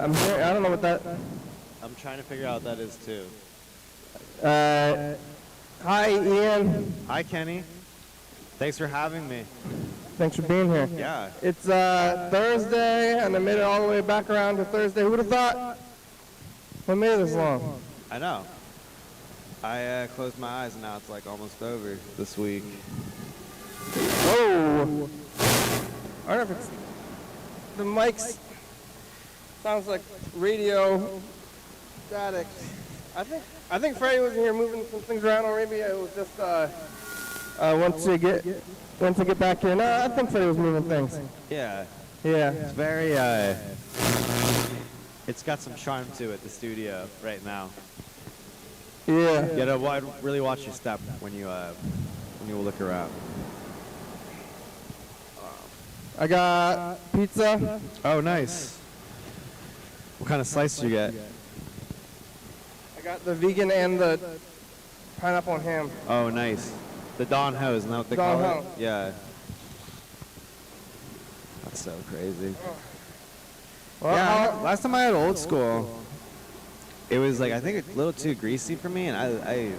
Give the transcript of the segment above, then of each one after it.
I don't know what that. I'm trying to figure out what that is too. Hi, Ian. Hi, Kenny. Thanks for having me. Thanks for being here. Yeah. It's Thursday, and I made it all the way back around to Thursday. Who would have thought? What made it this long? I know. I closed my eyes, and now it's like almost over this week. Oh! I don't know if it's the mics. Sounds like radio static. I think Freddie was here moving some things around, or maybe it was just once to get back here. No, I think Freddie was moving things. Yeah. Yeah. It's very it's got some charm to it, the studio right now. Yeah. You gotta really watch your step when you look around. I got pizza. Oh, nice. What kind of slice did you get? I got the vegan and the pineapple and ham. Oh, nice. The Don Ho, isn't that what they Don call it? Ho. Yeah. That's so crazy. Well, Yeah, last time I had Old School, it was like, I think a little too greasy for me, and I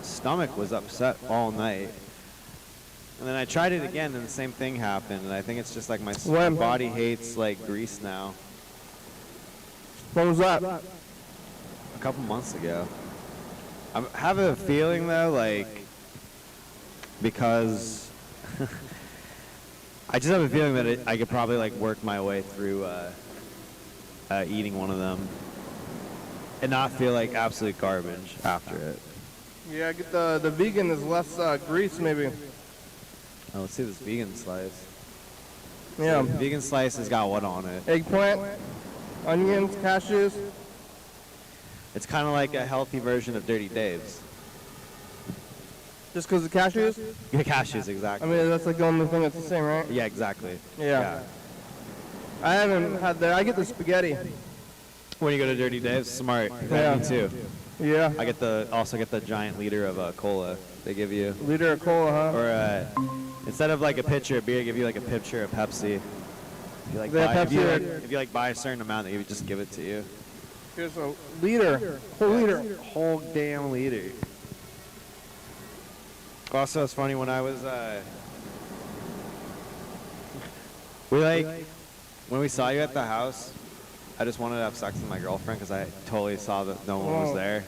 stomach was upset all night. And then I tried it again, and the same thing happened. And I think it's just like my body hates like grease now. When was that? A couple months ago. I have a feeling though, like, because I just have a feeling that I could probably like work my way through eating one of them and not feel like absolute garbage after it. Yeah, I get the vegan is less grease maybe. Oh, let's see this vegan slice. Yeah. So vegan slice has got what on it? Eggplant, onions, cashews. It's kind of like a healthy version of Dirty Dave's. Just because of cashews? Yeah, cashews, exactly. I mean, that's like the only thing that's the same, right? Yeah, exactly. Yeah. I haven't had that. I get the spaghetti. When you go to Dirty Dave's, smart. Yeah. Me too. Yeah. I also get the giant liter of cola they give you. Liter of cola, huh? Or instead of like a pitcher of beer, give you like a pitcher of Pepsi. If you like, if you buy a certain amount, they would just give it to you. Here's a liter. Whole liter. Whole damn liter. Also, it's funny when I was when we saw you at the house, I just wanted to have sex with my girlfriend because I totally saw that no one was there.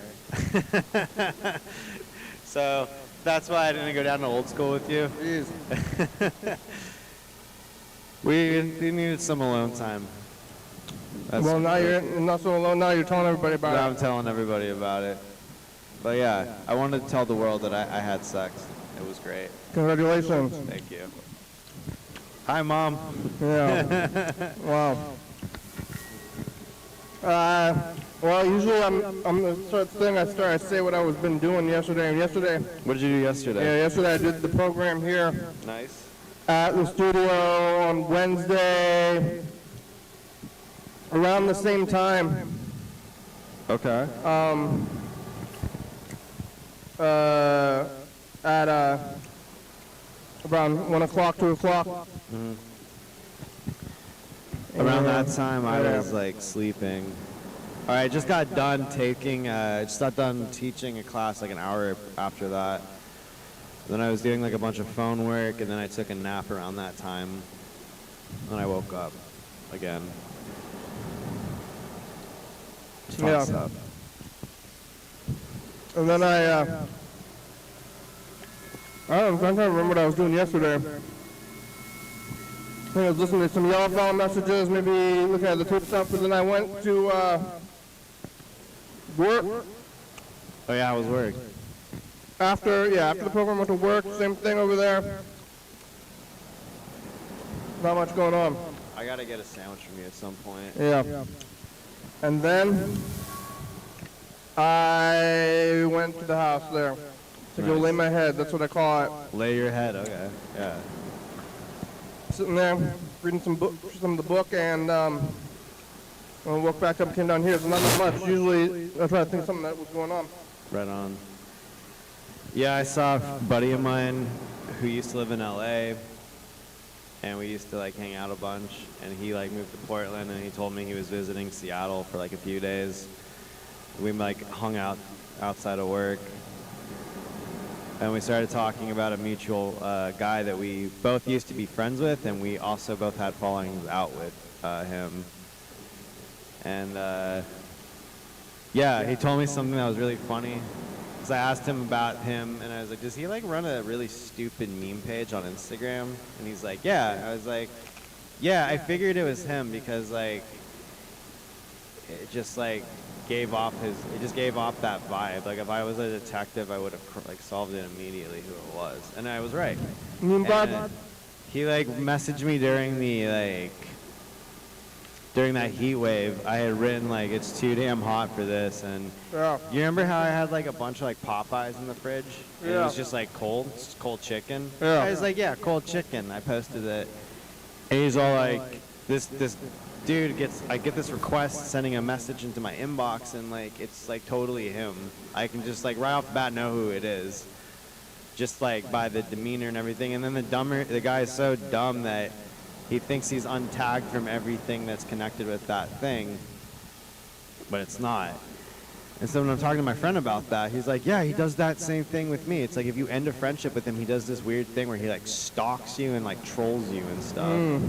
So that's why I didn't go down to Old School with you. Jeez. We needed some alone time. Well, now you're not so alone. Now you're telling everybody about it. I'm telling everybody about it. But yeah, I wanted to tell the world that I had sex. It was great. Congratulations. Thank you. Hi, Mom. Yeah. Wow. Well, usually I'm the sort of thing I say what I was been doing yesterday. And yesterday. What did you do yesterday? Yeah, yesterday I did the program here. Nice. At the studio on Wednesday, around the same time. Okay. At around 1 o'clock, 2 o'clock. Mm-hmm. Around that time, I was like sleeping. All right, I just got done teaching a class like an hour after that. Then I was doing like a bunch of phone work, and then I took a nap around that time. Then I woke up again. Yeah. Stuff. And then I'm trying to remember what I was doing yesterday. I think I was listening to some yellow phone messages, maybe looking at the Twitter stuff, and then I went to work. Oh yeah, how was work? After the program, went to work, same thing over there. Not much going on. I gotta get a sandwich from you at some point. Yeah. And then I went to the house there to go lay my head. That's what I call it. Lay your head, okay. Yeah. Sitting there, reading some of the book, and when I woke back up and came down here, so not that much. Usually I try to think of something that was going on. Right on. Yeah, I saw a buddy of mine who used to live in LA. and we used to like hang out a bunch. And he like moved to Portland, and he told me he was visiting Seattle for like a few days. We like hung out outside of work, and we started talking about a mutual guy that we both used to be friends with, and we also both had fallings out with him. And yeah, he told me something that was really funny. Cause I asked him about him, and I was like, does he like run a really stupid meme page on Instagram? And he's like, yeah. I was like, yeah, I figured it was him because like it just like gave off that vibe. Like if I was a detective, I would have like solved it immediately who it was, and I was right. And he like messaged me during that heat wave. I had written like, it's too damn hot for this, and you remember how I had like a bunch of like Popeyes in the fridge? And it was just like cold chicken. I was like, yeah, cold chicken. I posted it, and he's all like, this dude I get this request sending a message into my inbox, and like it's like totally him. I can just like right off the bat know who it is, just like by the demeanor and everything. And then the guy is so dumb that he thinks he's untagged from everything that's connected with that thing, but it's not. And so when I'm talking to my friend about that, he's like, yeah, he does that same thing with me. It's like if you end a friendship with him, he does this weird thing where he like stalks you and like trolls you and stuff.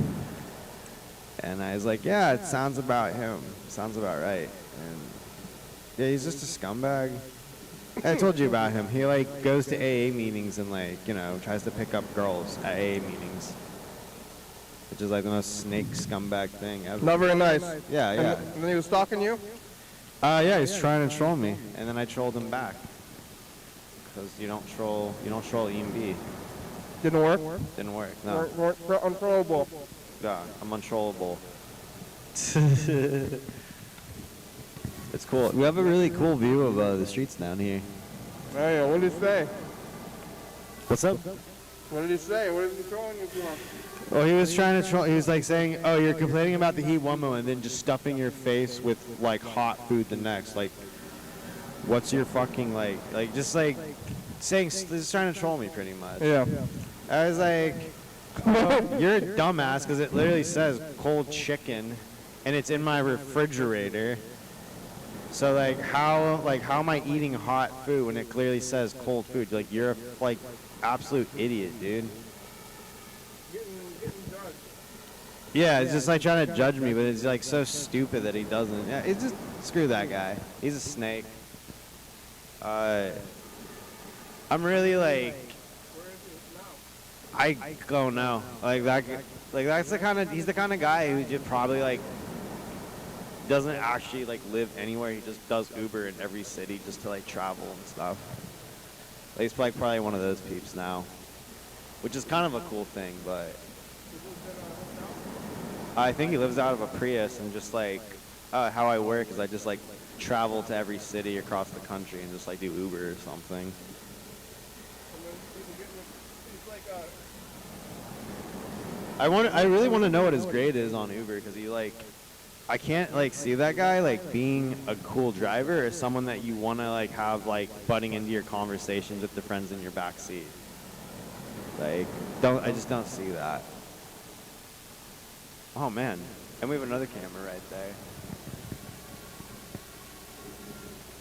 And I was like, yeah, it sounds about him. Sounds about right. And yeah, he's just a scumbag. I told you about him. He like goes to AA meetings and like, you know, tries to pick up girls at AA meetings, which is like the most snake scumbag thing ever. Not very nice. Yeah, yeah. And then he was stalking you? Yeah, he's trying to troll me, and then I trolled him back. Because you don't troll EMB. Didn't work? Didn't work, no. Weren't untrollable. Yeah, I'm untrollable. It's cool. We have a really cool view of the streets down here. Hey, what did he say? What's up? What did he say? What is he trolling you for? Well, he was trying to troll. He was like saying, "Oh, you're complaining about the heat one moment, and then just stuffing your face with like hot food the next. Like, what's your fucking like just like saying, just trying to troll me pretty much." Yeah. I was like, oh, "You're a dumbass," because it literally says cold chicken, and it's in my refrigerator. So like how am I eating hot food when it clearly says cold food? Like you're a like absolute idiot, dude. Yeah, it's just like trying to judge me, but it's like so stupid that he doesn't. Yeah, it's just screw that guy. He's a snake. I'm really like, I don't know. Like that's the kind of, he's the kind of guy who just probably like doesn't actually like live anywhere. He just does Uber in every city just to like travel and stuff. Like, he's like probably one of those peeps now, which is kind of a cool thing, but I think he lives out of a Prius, and just like how I work is I just like travel to every city across the country and just like do Uber or something. I really want to know what his grade is on Uber, because he like, I can't like see that guy like being a cool driver or someone that you want to like have like butting into your conversations with the friends in your back seat. Like, I just don't see that. Oh man, and we have another camera right there.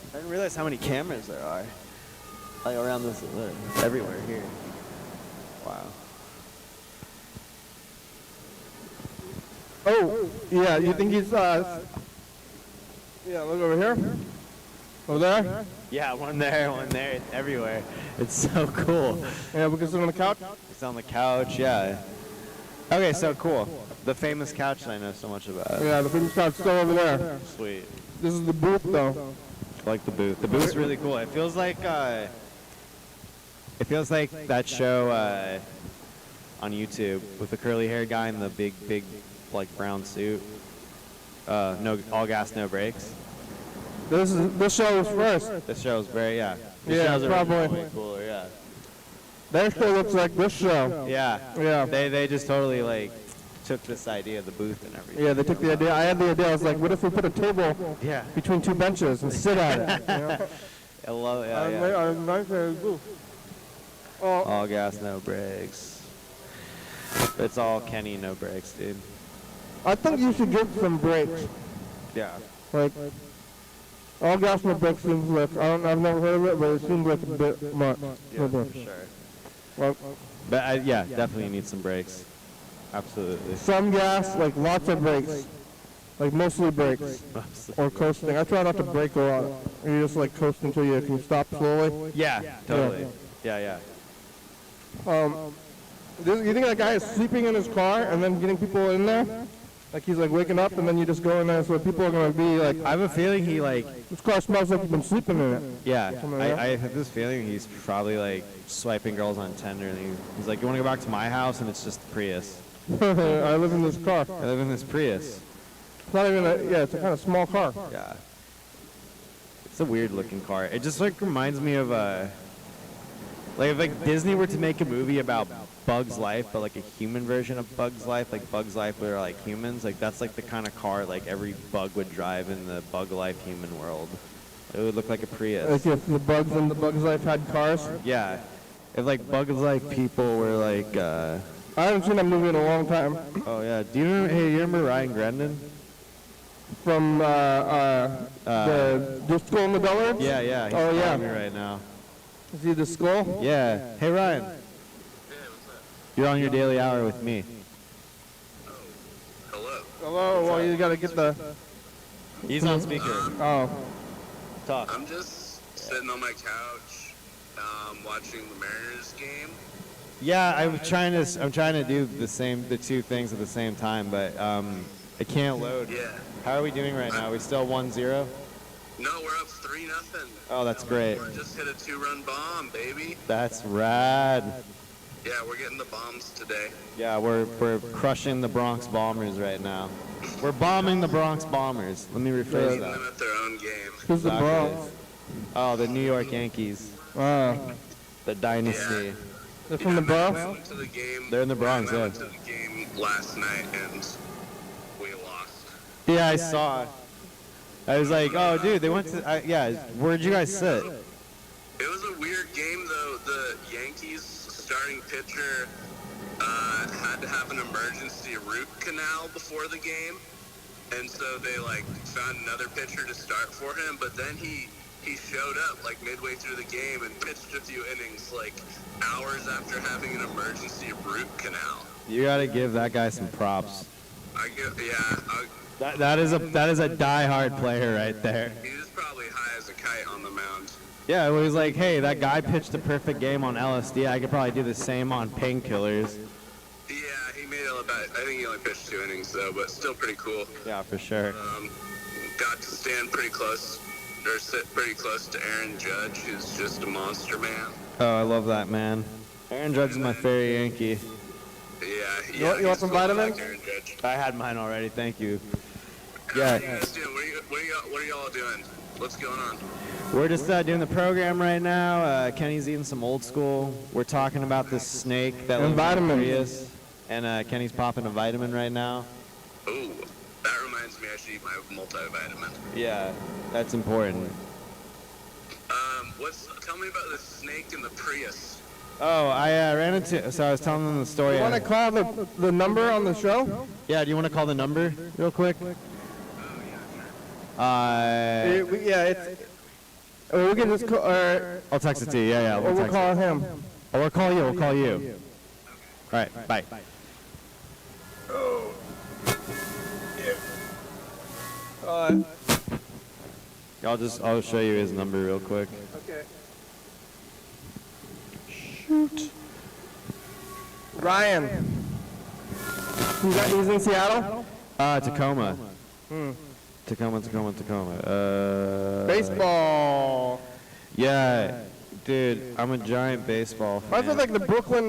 I didn't realize how many cameras there are. Like around this, everywhere here. Wow. Oh, yeah, you think he's, yeah, look over here. Over there? Yeah, one there, everywhere. It's so cool. Yeah, we can sit on the couch? It's on the couch, yeah. Okay, so cool. The famous couch that I know so much about. Yeah, the famous couch still over there. Sweet. This is the booth, though. I like the booth. The booth's really cool. It feels like that show on YouTube with the curly haired guy in the big like brown suit. No, all gas, no brakes. This show was first. This show is very, yeah. Yeah, probably. Way cooler, yeah. Their show looks like this show. Yeah. Yeah. They just totally like took this idea of the booth and everything. Yeah, they took the idea. I had the idea. I was like, what if we put a table between two benches and sit at it? You know? I love it. Yeah. Nice booth. All gas, no brakes. It's all Kenny, no brakes, dude. I think you should get some brakes. Yeah. Like, all gas no brakes seems like, I've never heard of it, but it seems like a bit much. Yeah, for sure. Well, But yeah, definitely need some brakes. Absolutely. some gas, like lots of brakes. Like mostly brakes. Or coasting. I try not to brake a lot. You just like coast until you can stop slowly. Yeah, totally. Yeah. You think that guy is sleeping in his car and then getting people in there? Like he's like waking up and then you just go in there so people are going to be like, I have a feeling he like, this car smells like you've been sleeping in it. yeah, I have this feeling he's probably like swiping girls on Tinder and he's like, you want to go back to my house? And it's just the Prius. I live in this car. I live in this Prius. It's not even it's a kind of small car. Yeah. It's a weird looking car. It just like reminds me of like if like Disney were to make a movie about Bug's Life, but like a human version of Bug's Life, like Bug's Life where like humans, like that's like the kind of car like every bug would drive in the Bug Life human world. It would look like a Prius. Like if the bugs in the Bug's Life had cars? Yeah. If like Bug's Life people were like I haven't seen that movie in a long time. Oh yeah. Do you remember you remember Ryan Grendon? From the Skull and the Dullards? Yeah. He's Oh, yeah. calling me right now. Is he the skull? Yeah. Hey Ryan. You're on your daily hour with me. Hello, well you gotta get the... He's on speaker. Oh. Talk. I'm just sitting on my couch, watching the Mariners game. Yeah, I'm trying to do the two things at the same time, but it can't load. Yeah. How are we doing right now? Are we still 1-0? No, we're up 3-0. Oh, that's great. We just hit a 2-run bomb, baby. That's rad. Yeah, we're getting the bombs today. Yeah, we're crushing the Bronx Bombers right now. We're bombing the Bronx Bombers. Let me rephrase Beating them that. at their own game. Who's the Exactly. Bronx? Oh, the New York Yankees. The dynasty. Yeah. They're from the Bronx? I went to the game. They're in the Bronx, I yeah. went to the game last night and we lost. Yeah, I saw. I was like, oh, dude, they went to. Yeah, where'd you guys sit? It was a weird game, though. The Yankees starting pitcher had to have an emergency root canal before the game, and so they like found another pitcher to start for him. But then he showed up like midway through the game and pitched a few innings, like hours after having an emergency root canal. You gotta give that guy some props. That is a diehard player right there. He was probably high as a kite on the mound. Yeah, it was like, hey, that guy pitched a perfect game on LSD. I could probably do the same on painkillers. Yeah, he made it about. I think he only pitched 2 innings though, but still pretty cool. Yeah, for sure. Got to stand pretty close, or sit pretty close to Aaron Judge, who's just a monster man. Oh, I love that man. Aaron Judge is my favorite Yankee. Yeah. You want some vitamins? Like Aaron Judge. I had mine already. Thank you. How Yeah. are you guys doing? What are y'all doing? What's going on? We're just doing the program right now. Kenny's eating some old school. We're talking about this snake that lives in vitamins. Prius. And Kenny's popping a vitamin right now. Ooh, that reminds me I should eat my multivitamin. Yeah, that's important. Tell me about the snake in the Prius. Oh, I ran into. So I was telling them the story. You want to call the number on the show? Yeah, do you want to call the number real quick? We can just call, I'll text it to you. Yeah. or we'll text call it. him. Or we'll call you. We'll call you. All right. Bye. I'll show you his number real quick. Okay. Shoot. Ryan. He's in Seattle? Tacoma. Tacoma. Baseball. Yeah, dude, I'm a giant baseball fan. I feel like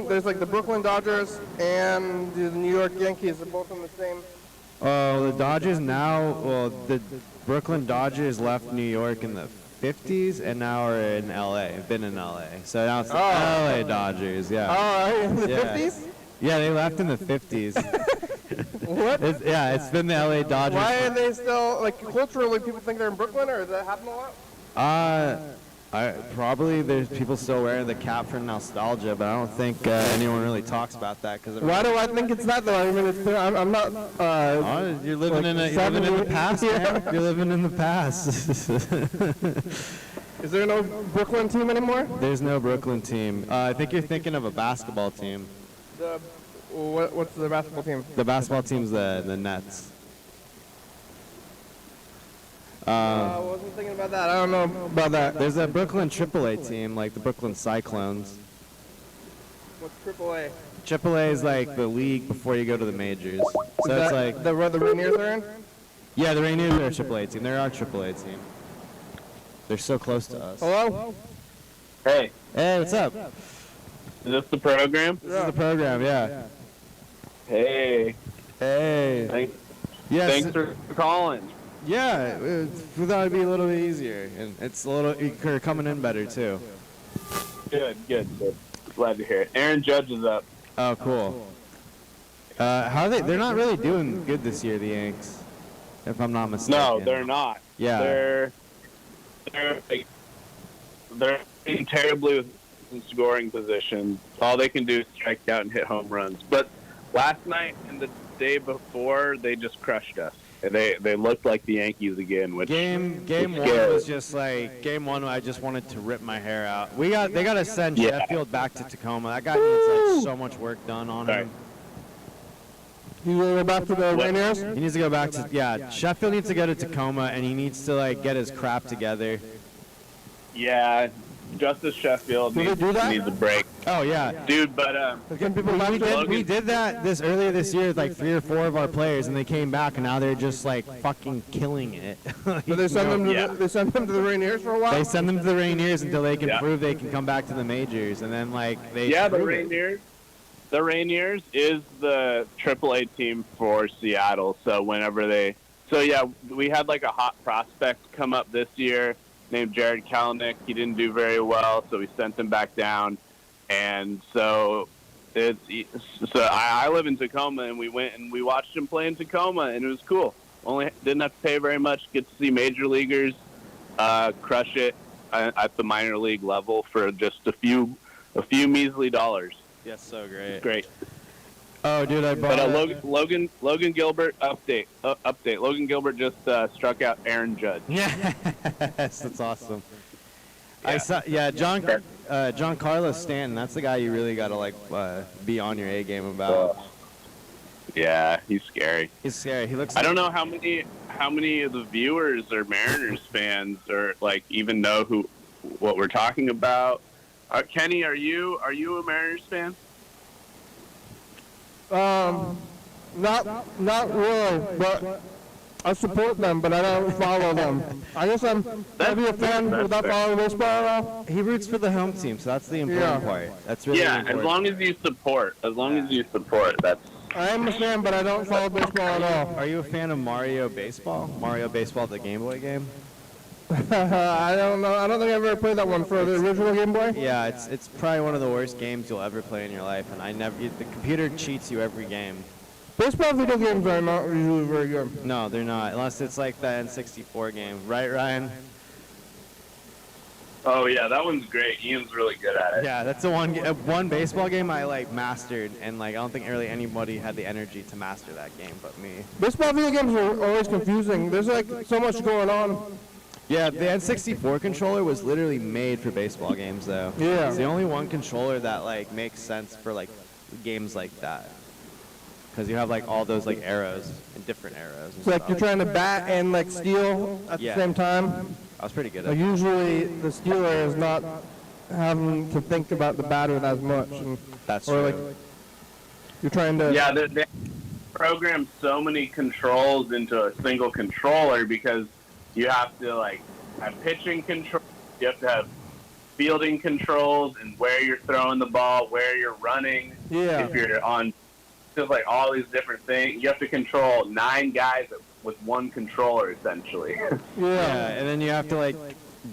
there's like the Brooklyn Dodgers and the New York Yankees are both in the same. Oh, the Dodgers now, the Brooklyn Dodgers left New York in the 50s and now are in LA, been in LA. So now it's the LA Dodgers, yeah. Oh, in the Yeah. 50s? Yeah, they left in the 50s. What? It's been the LA Dodgers. Why are they still, like, culturally people think they're in Brooklyn, or does that happen a lot? Probably there's people still wearing the cap for nostalgia, but I don't think anyone really talks about that because. Why do I think it's that though? I mean, I'm not. You're living in the past, man. You're living in the past. Is there no Brooklyn team anymore? There's no Brooklyn team. I think you're thinking of a basketball team. What's the basketball team? The basketball team's the Nets. I wasn't thinking about that. I don't know about that. There's a Brooklyn AAA team, like the Brooklyn Cyclones. What's AAA? AAA is like the league before you go to the majors. So it's like the Rainiers are in? Yeah, the Rainiers are a AAA team. They're our AAA team. They're so close to us. Hello? Hey, Hey, what's up? is this the program? This is the program, yeah. Hey, Hey. Yes. thanks for calling. Yeah, we thought it'd be a little bit easier, and it's a little you're coming in better too. Good. Glad to hear it. Aaron Judge is up. Oh, cool. How are they? They're not really doing good this year, the Yanks, if I'm not mistaken. No, they're not. Yeah. They're in terribly in scoring position. All they can do is strike out and hit home runs. But last night and the day before, they just crushed us. They looked like the Yankees again. Which Game one was just like game one. I just wanted to rip my hair out. They got to send Sheffield back to Tacoma. That guy needs like so much work done on him. You want to go back to the Rainiers? He needs to go back to Sheffield needs to go to Tacoma, and he needs to like get his crap together. Yeah, Justice Sheffield Did they do that? needs a break. Oh yeah, Dude, but we did that earlier this year with like 3 or 4 of our players, and they came back, and now they're just like fucking killing it. So they send them to they send them to the Rainiers for a while? They send them to the Rainiers until they can prove they can come back to the majors, and then like they the Rainiers. The Rainiers is the AAA team for Seattle. So we had like a hot prospect come up this year named Jared Kalanick. He didn't do very well, so we sent him back down. And so I live in Tacoma, and we went and we watched him play in Tacoma, and it was cool. Only didn't have to pay very much. Get to see major leaguers crush it at the minor league level for just a few measly dollars. Yes, so great. Great. Oh, dude, I bought. But Logan Gilbert update. Logan Gilbert just struck out Aaron Judge. Yes, that's awesome. Yeah. I saw. Yeah, John Carlos Stanton. That's the guy you really gotta like be on your A game about. Yeah, he's scary. He's scary. He looks. I don't know how many of the viewers or Mariners fans or like even know what we're talking about. Kenny, are you a Mariners fan? Not really, but I support them, but I don't follow them. I guess I'm maybe a fan without following baseball at all. He roots for the home team, so that's the important part. That's really important. As long as you support. That's. I am a fan, but I don't follow baseball at all. Are you a fan of Mario Baseball? Mario Baseball, the Game Boy game? I don't know. I don't think I ever played that one for the original Game Boy. Yeah, it's probably one of the worst games you'll ever play in your life, and the computer cheats you every game. Baseball video games are not usually very good. No, they're not, unless it's like the N64 game, right, Ryan? Oh yeah, that one's great. Ian's really good at it. Yeah, that's the one baseball game I like mastered, and like I don't think really anybody had the energy to master that game but me. Baseball video games are always confusing. There's like so much going on. Yeah, the N64 controller was literally made for baseball games, though. Yeah. It's the only one controller that like makes sense for like games like that, because you have like all those like arrows and different arrows. And It's like you're trying to bat and like steal at the same time. I was pretty good at Like it. usually the stealer is not having to think about the batter as much. That's or true. like you're trying to. Yeah, they program so many controls into a single controller because you have to like have pitching control. You have to have fielding controls and where you're throwing the ball, where you're running. Yeah. If you're on, just like all these different things, you have to control 9 guys with one controller essentially. Yeah, and then you have to like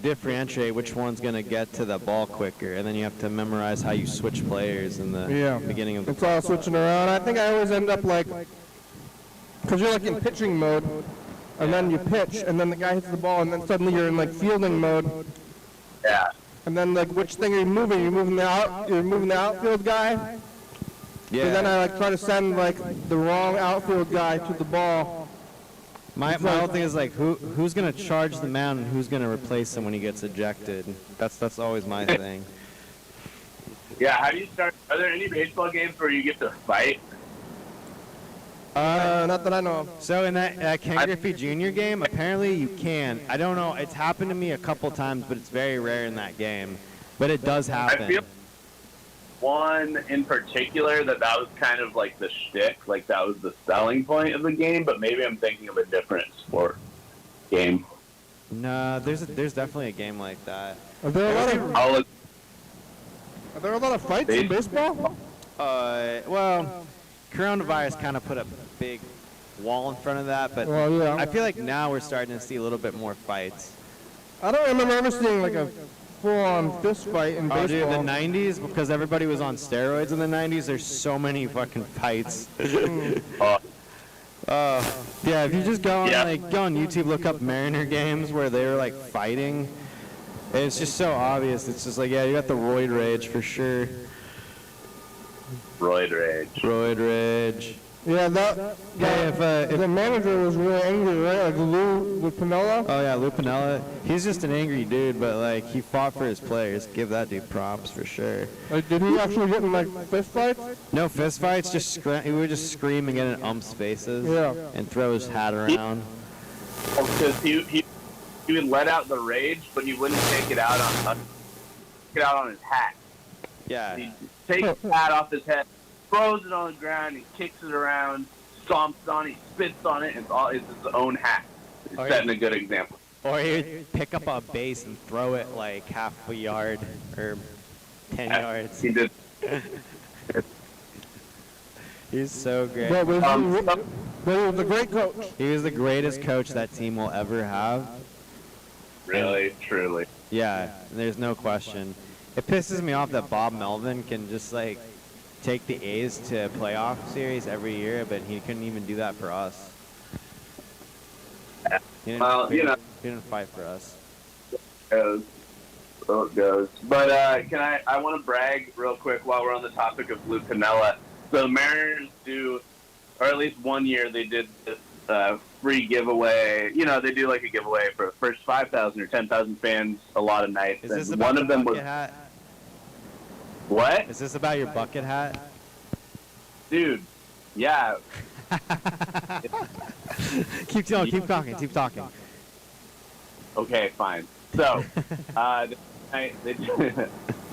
differentiate which one's gonna get to the ball quicker, and then you have to memorize how you switch players in the beginning of the. It's all switching around. I think I always end up like, because you're like in pitching mode, and then you pitch, and then the guy hits the ball, and then suddenly you're in like fielding mode, Yeah. And then like, which thing are you moving? You're moving the outfield guy. Yeah. So then I like try to send like the wrong outfield guy to the ball. My whole thing is like, who's gonna charge the mound and who's gonna replace him when he gets ejected? That's always my thing. Yeah, how do you start? Are there any baseball games where you get to fight? Not that I know of. So in that Ken Griffey Jr. game, apparently you can. I don't know. It's happened to me a couple times, but it's very rare in that game. But it does happen. I feel one in particular that was kind of like the shtick, like that was the selling point of the game. But maybe I'm thinking of a different sport game. No, there's definitely a game like that. Are there a lot of fights in baseball? Well, coronavirus kind of put a big wall in front of that, but Well, yeah. I feel like now we're starting to see a little bit more fights. I don't remember ever seeing like a full-on fist fight in Oh, dude, baseball. the 90s, because everybody was on steroids in the 90s, there's so many fucking fights. Yeah, if you just go on YouTube, look up Mariner games where they were like fighting, it's just so obvious. It's just like, yeah, you got the roid rage for sure. Roid rage. Roid rage. Yeah, If the manager was really angry, right? Like Lou Pinella. Oh yeah, Lou Pinella. He's just an angry dude, but like he fought for his players. Give that dude props for sure. Like, did he actually get in like fist fights? No fist fights, he would just scream and get in umps' faces. Yeah. And throw his hat around. Because he would let out the rage, but he wouldn't take it out on his hat. Yeah. He takes the hat off his head, throws it on the ground, he kicks it around, stomps on it, he spits on it, and it's his own hat. He's setting a good example. Or he'd pick up a base and throw it like half a yard or 10 yards. He did. He's so great. But he was a great coach. He was the greatest coach that team will ever have. Really, truly. Yeah, there's no question. It pisses me off that Bob Melvin can just like take the A's to a playoff series every year, but he couldn't even do that for us. He didn't fight for us. So it goes. But I want to brag real quick while we're on the topic of Lou Pinella. So the Mariners do, or at least one year they did this free giveaway. You know, they do like a giveaway for the first 5,000 or 10,000 fans a lot of nights. Is this and about one the of them bucket was hat? What? Is this about your bucket hat? Dude, yeah. Keep talking. Okay, fine. So, they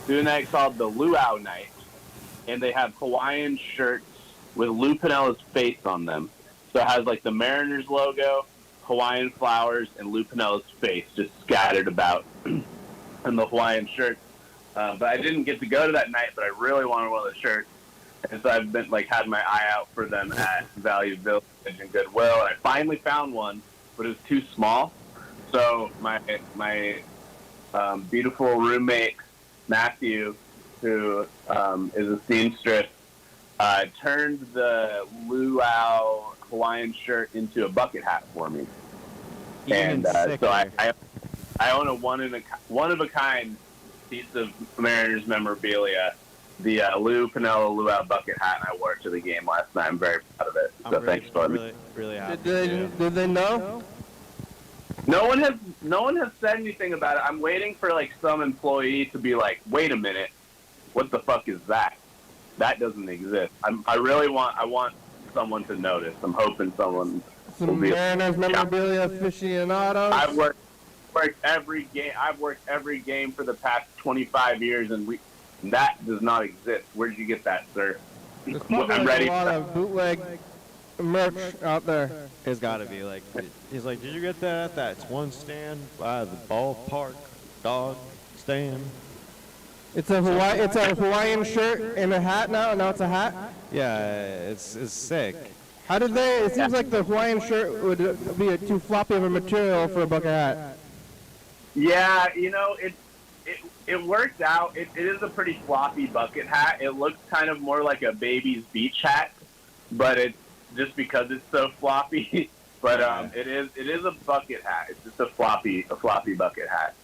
do a night called the Luau Night, and they have Hawaiian shirts with Lou Pinella's face on them. So it has like the Mariners logo, Hawaiian flowers, and Lou Pinella's face just scattered about in the Hawaiian shirt. But I didn't get to go to that night, but I really wanted one of the shirts. And so I've been had my eye out for them at Value Village and Goodwill. And I finally found one, but it was too small. So my beautiful roommate, Matthew, who is a seamstress, turned the luau Hawaiian shirt into a bucket hat for me. Even So I own a one of a kind piece of Mariners memorabilia, the Lou Pinella luau bucket hat, and I wore it to the game last night. I'm very proud of it. So thanks for letting me. Really happy. Did they know? No one has said anything about it. I'm waiting for some employee to be like, wait a minute, what the fuck is that? That doesn't exist. I want someone to notice. I'm hoping someone will Some be. Mariners memorabilia aficionados. I've worked every game. I've worked every game for the past 25 years, and that does not exist. Where did you get that, sir? There's probably I'm ready. a lot of bootleg merch out there. There's got to be he's like, did you get that at that one stand by the ballpark dog stand? It's a Hawaiian shirt and a hat now. Now it's a hat. Yeah, it's sick. How did they? It seems like the Hawaiian shirt would be too floppy of a material for a bucket hat. Yeah, it worked out. It is a pretty floppy bucket hat. It looks kind of more like a baby's beach hat, but it's just because it's so floppy. But it is a bucket hat. It's just a floppy bucket hat.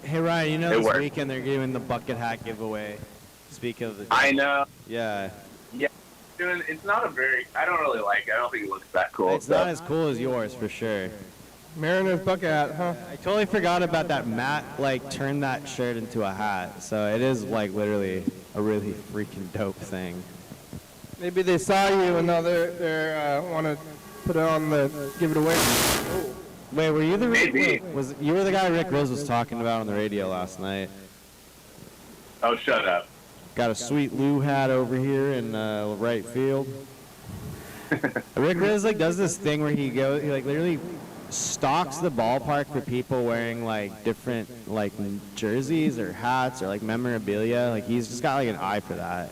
Hey Ryan, you know It this worked. weekend they're giving the bucket hat giveaway. Speak of the. I know. Yeah. Yeah. It's not a very. I don't really like it. I don't think it looks that cool. It's not as cool as yours for sure. Mariners bucket hat, huh? I totally forgot about that. Matt like turned that shirt into a hat, so it is like literally a really freaking dope thing. Maybe they saw you and now they're want to put it on the give it away. Wait, were you the Maybe. you were the guy Rick Rose was talking about on the radio last night? Oh, shut up. Got a sweet Lou hat over here in right field. Rick Rose like does this thing where he like literally stalks the ballpark for people wearing like different like jerseys or hats or like memorabilia. Like he's just got like an eye for that.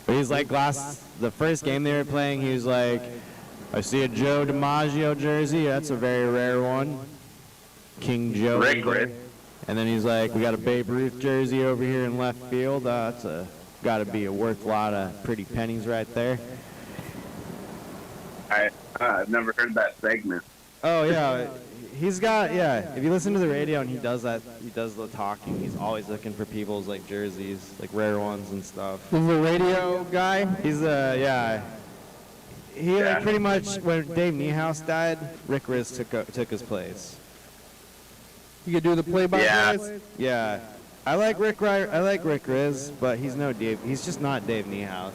But he's like the first game they were playing, he was like, I see a Joe DiMaggio jersey. That's a very rare one. King Joe. Rick. And then he's like, we got a Babe Ruth jersey over here in left field. That's got to be worth a lot of pretty pennies right there. I've never heard that segment. Oh yeah, he's got If you listen to the radio and he does that, he does the talking. He's always looking for people's like jerseys, like rare ones and stuff. He's a radio guy. He's He like pretty much when Dave Niehaus died, Rick Riz took his place. You could do the play-by-plays. Yeah, I like Rick Riz, but he's no Dave. He's just not Dave Niehaus.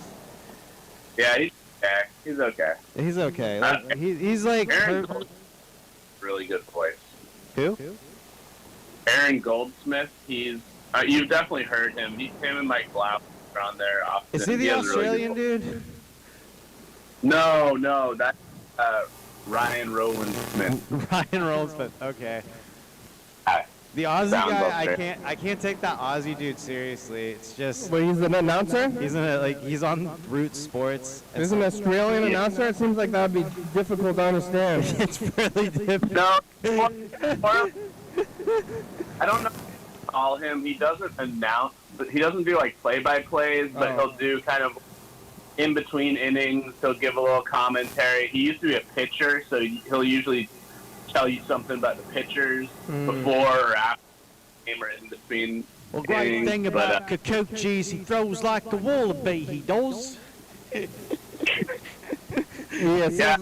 Yeah, he's okay. He's okay. Like, he's like Aaron Goldsmith, really good voice. who? Aaron Goldsmith, you've definitely heard him. Him and Mike Blau are on there often. Is he the has a really Australian good dude? No, that's Ryan Rowland Smith. Ryan Roldsmith. Okay. Ah, The Aussie Sounds guy, okay. I can't take that Aussie dude seriously. It's just But he's an announcer. he's on Root Sports. He's an Australian announcer. It seems like that would be difficult to understand. It's really difficult. No, I don't know what to call him. He doesn't announce. He doesn't do like play-by-plays, but he'll do kind of in between innings. He'll give a little commentary. He used to be a pitcher, so he'll usually tell you something about the pitchers before or after the game or in between. Well, great innings, thing about Kikuchi's, he throws like the wallaby, he does. Yeah,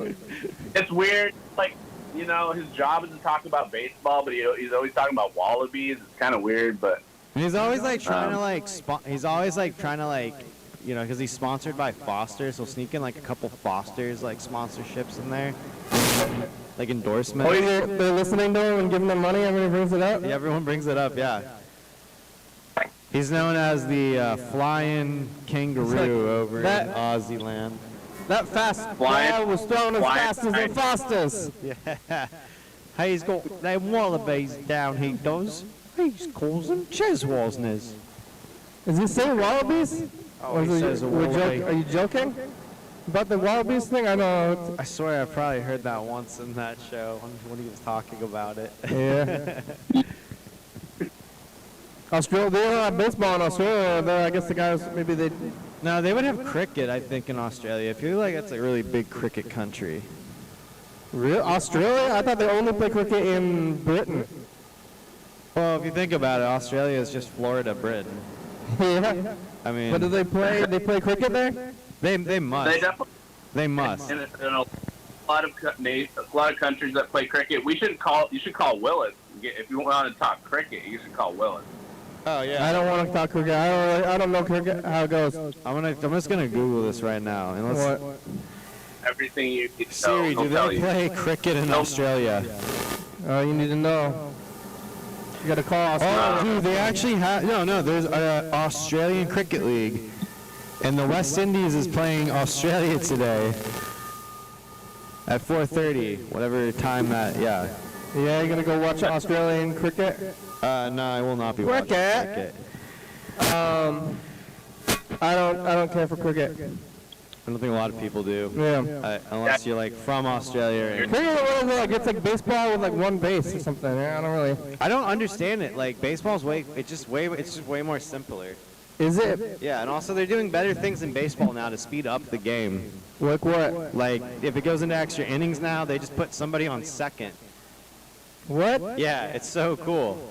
it's weird. Like, you know, his job is to talk about baseball, but he's always talking about wallabies. It's kind of weird, but And he's always like trying to like he's always like trying to like because he's sponsored by Foster's, so sneak in like a couple Foster's like sponsorships in there, like endorsements. Oh, they're listening to him and giving them money. Everybody brings it up. Yeah, everyone brings it up. Yeah. He's known as the flying kangaroo over in Aussie land. That fast fly was thrown as fast as the fastest. Yeah. He's got them wallabies down, he does. He calls them cheswasners. Is he saying wallabies? Oh, he says a wallaby. Are you joking? About the wallabies thing? I know. I swear I probably heard that once in that show when he was talking about it. Yeah. Australia, they don't have baseball in Australia. There, I guess the guys, maybe they... No, they would have cricket, I think, in Australia. I feel like that's a really big cricket country. Real? Australia? I thought they only play cricket in Britain. Well, if you think about it, Australia is just Florida, Britain. Yeah. I mean... But do they play cricket there? They must. they definitely. They must. In a lot of countries that play cricket, you should call Willis. If you want to talk cricket, you should call Willis. Oh, yeah. I don't want to talk cricket. I don't know cricket, how it goes. I'm just gonna Google this right now. And let's, What? Everything you need to Siri, know, do he'll tell they you. play cricket in Australia? Oh, you need to know. You got to call Australia. Oh, dude, they actually have... No, there's an Australian Cricket League. And the West Indies is playing Australia today. At 4:30, whatever time that... Yeah. Yeah, you're going to go watch Australian cricket? No, I will not be watching cricket. I don't care for cricket. I don't think a lot of people do. Yeah. Unless you're like from Australia. Cricket, what is it like? It's like baseball with like one base or something. I don't really... I don't understand it. Like baseball's it's just way more simpler. Is it? Yeah, and also they're doing better things in baseball now to speed up the game. Like what? Like if it goes into extra innings now, they just put somebody on second. What? Yeah, it's so cool.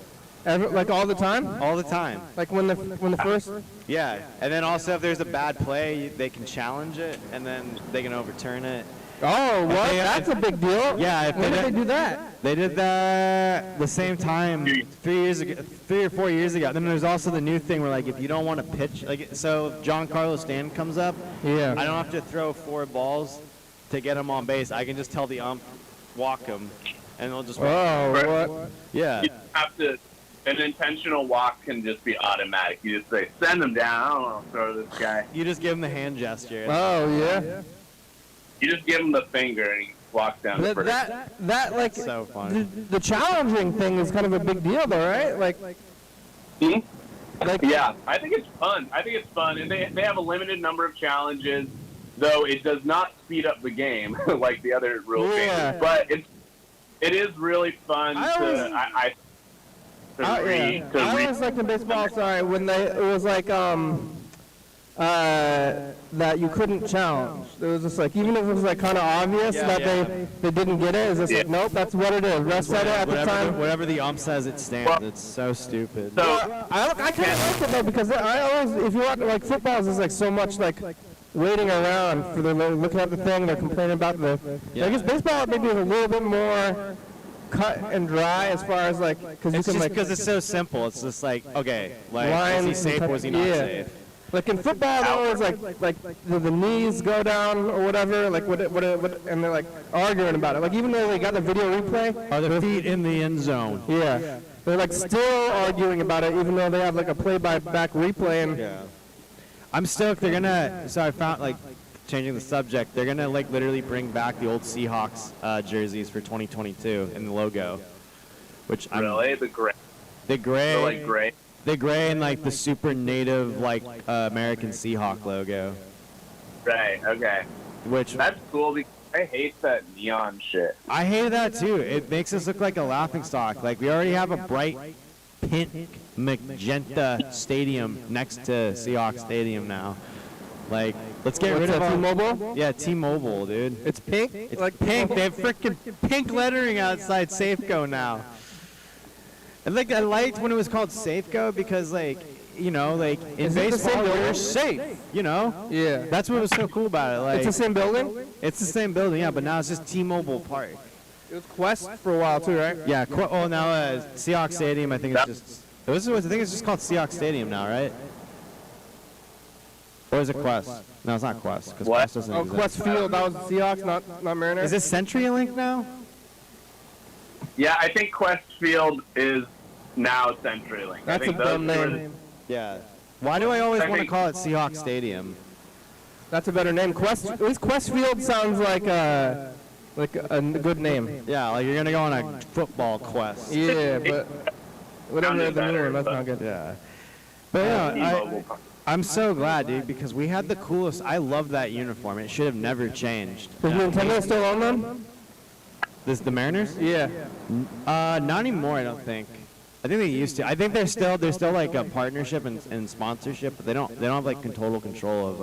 Like all the time? All the time. Like when the first? Yeah, and then also if there's a bad play, they can challenge it, and then they can overturn it. Oh, what? That's a big deal. Yeah. When did they do that? They did that the same time 3 or 4 years ago. Then there's also the new thing where like if you don't want to pitch, like so if Giancarlo Stanton comes up, Yeah. I don't have to throw 4 balls to get him on base. I can just tell the ump, walk him, and they'll just walk. Oh, what? Yeah. You have to. An intentional walk can just be automatic. You just say, send him down. I don't want to throw this guy. You just give him the hand gesture. Oh, yeah. You just give him the finger and he walks down the first. That like So funny. the challenging thing is kind of a big deal, though, right? Like, Yeah, I think it's fun. And they have a limited number of challenges, though it does not speed up the game like the other rule changes. But it is really fun I always liked in baseball. Sorry, when it was like that you couldn't challenge. It was just like even if it was like kind of obvious that they didn't get it, it's just like nope, that's what it is. Ref said it at the time. Whatever the ump says, it stands. Well, it's so stupid. So I kind of like it though because I always, if you watch like footballs, is like so much like waiting around for them looking at the thing, they're complaining about the. I guess baseball maybe is a little bit more cut and dry as far as like because you It's can just like because it's so simple. It's just like okay, like lines was he safe or was he not safe? Like in football, they're always like the knees go down or whatever, like what, and they're like arguing about it. Like even though they got the video replay, Are the feet in the end zone? yeah, they're like still arguing about it, even though they have like a play-by-back replay. And Yeah. I'm stoked. They're gonna. So I found like changing the subject. They're gonna like literally bring back the old Seahawks jerseys for 2022 in the logo, which I'm really the gray. the gray. They're like gray. The gray and like the super native like American Seahawk logo, Right. Okay. which That's cool because I hate that neon shit. I hate that too. It makes us look like a laughingstock. Like we already have a bright pink magenta stadium next to Seahawks Stadium now. Like let's get rid of all. T-Mobile. Yeah, T-Mobile, dude. It's pink. It's like pink. They have freaking pink lettering outside Safeco now. And like I liked when it was called Safeco because like you know like in Is it the same baseball building? you're safe. You know. Yeah. That's what was so cool about it. Like It's the same building. it's the same building, yeah, but now it's just T-Mobile Park. It was Quest for a while too, right? Yeah. Now Seahawks Stadium. I think it's just. I think it's just called Seahawks Stadium now, right? Or is it Quest? No, it's not Quest because What? Quest doesn't Oh, exist. Quest Field. That was Seahawks, not Mariners. Is it CenturyLink now? Yeah, I think Quest Field is now CenturyLink. That's I a think dumb those were name. Yeah. Why do I always I want to think- call it Seahawks Stadium? That's a better name. At least Quest Field sounds like a good name. Yeah, like you're gonna go on a football quest. Yeah, but whatever Sounded the new better, one, that's but- not good. Yeah. But yeah, T-Mobile. I'm so glad, dude, because we had the coolest. I love that uniform. It should have never changed. Does Nintendo still own them? The Mariners? Yeah. Not anymore. I don't think. I think they used to. I think they're still like a partnership and sponsorship, but they don't have like total control of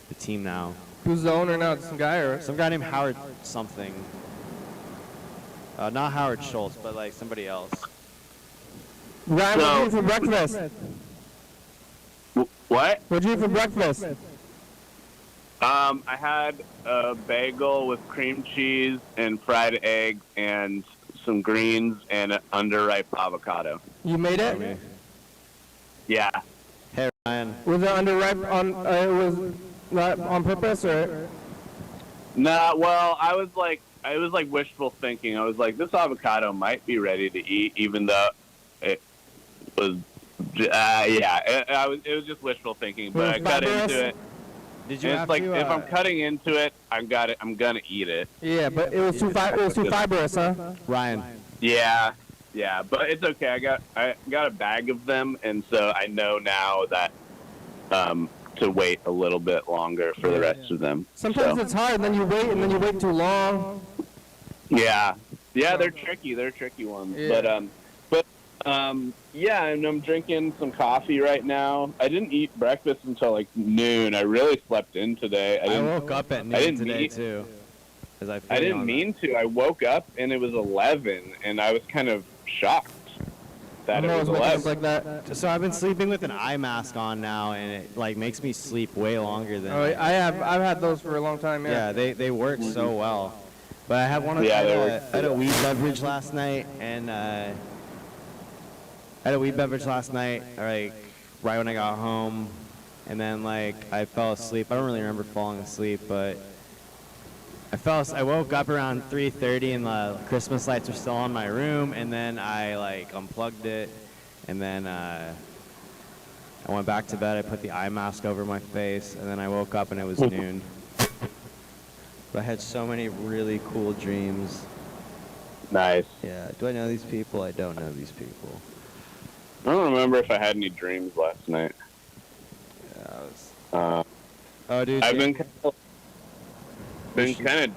the team now. Who's the owner now? Some guy or? Some guy named Howard something. Not Howard Schultz, but like somebody else. Ryan, what'd you eat for breakfast? What? What'd you eat for breakfast? I had a bagel with cream cheese and fried egg and some greens and an underripe avocado. You made it? Okay. Yeah. Hey Ryan. Was it underripe on purpose or? Nah, well, I was like wishful thinking. I was like, this avocado might be ready to eat, even though it was, it was just wishful thinking. But I cut into it. Did you And have it's like to? if I'm cutting into it, I'm gonna eat it. Yeah, but it was too fibrous, huh? Ryan. Yeah, but it's okay. I got a bag of them, and so I know now that to wait a little bit longer for the rest of them. Sometimes So, it's hard, and then you wait too long. yeah, they're tricky. They're tricky ones. Yeah. Yeah, and I'm drinking some coffee right now. I didn't eat breakfast until like noon. I really slept in today. I woke up at noon didn't today mean- too. I didn't mean to. I woke up and it was 11, and I was kind of shocked. that I'm it always was waking up 11. like that. So I've been sleeping with an eye mask on now, and it like makes me sleep way longer than. Oh, I've had those for a long time. Yeah, they work so well. But I had one. Yeah, I they work. had a weed beverage last night, and like right when I got home, and then like I fell asleep. I don't really remember falling asleep, but I woke up around 3:30, and the Christmas lights were still on my room, and then I like unplugged it, and then I went back to bed. I put the eye mask over my face, and then I woke up and it was noon. But I had so many really cool dreams. Nice. Yeah. Do I know these people? I don't know these people. I don't remember if I had any dreams last night. Yeah, oh, dude. I've been kind of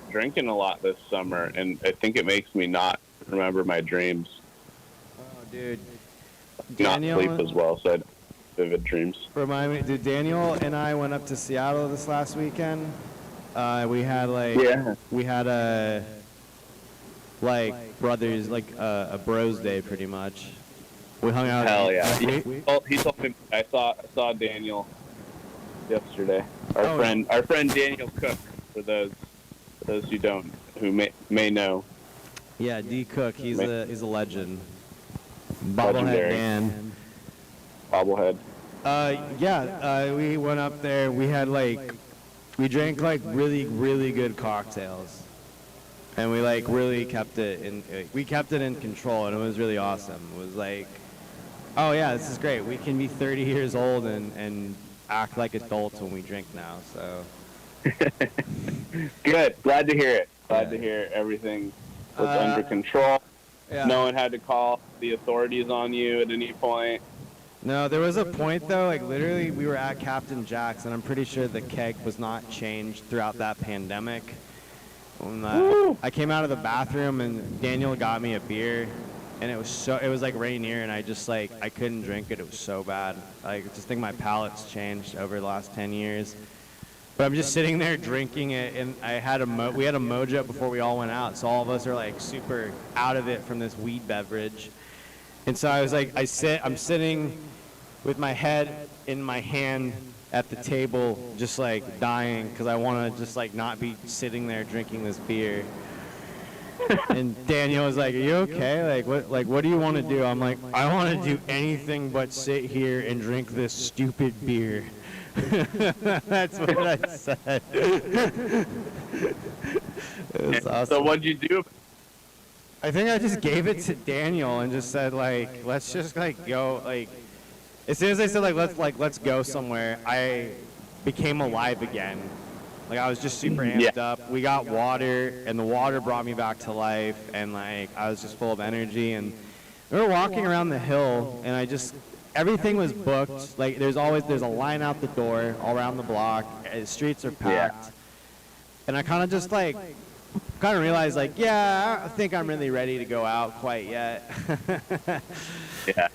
drinking a lot this summer, and I think it makes me not remember my dreams. Oh, dude. Not Daniel, sleep as well, so I don't have vivid dreams. remind me, dude. Daniel and I went up to Seattle this last weekend. We had a like brothers, like a bros day pretty much. We hung out. Hell yeah! He told me I saw Daniel yesterday. Our friend Daniel Cook, for those who may know. Yeah, D Cook. He's a legend. Legendary. Bobblehead Dan. Bobblehead. We went up there. We had we drank like really, really good cocktails, and we like really kept it in control, and it was really awesome. It was like, oh yeah, this is great. We can be 30 years old and act like adults when we drink now. So Good. Glad to hear it. Glad to hear everything was under control. Yeah. No one had to call the authorities on you at any point. No, there was a point though, like literally we were at Captain Jack's, and I'm pretty sure the keg was not changed throughout that pandemic. When, I came out of the bathroom and Daniel got me a beer, and it was like Rainier, and I couldn't drink it. It was so bad. I just think my palate's changed over the last 10 years. But I'm just sitting there drinking it, and we had a mojo before we all went out, so all of us are like super out of it from this weed beverage. And so I was like, I'm sitting with my head in my hand at the table, just like dying, because I want to just like not be sitting there drinking this beer. And Daniel was like, "Are you okay? What do you want to do?" I'm like, "I want to do anything but sit here and drink this stupid beer." That's what I said. It was awesome. So what'd you do? I think I just gave it to Daniel and just said let's just go as soon as I said let's go somewhere, I became alive again. Like I was just super amped up. We got water, and the water brought me back to life, and I was just full of energy. And we were walking around the hill, and everything was booked. Like there's a line out the door all around the block. The streets are packed. And I kind of just realized I don't think I'm really ready to go out quite yet. Yeah.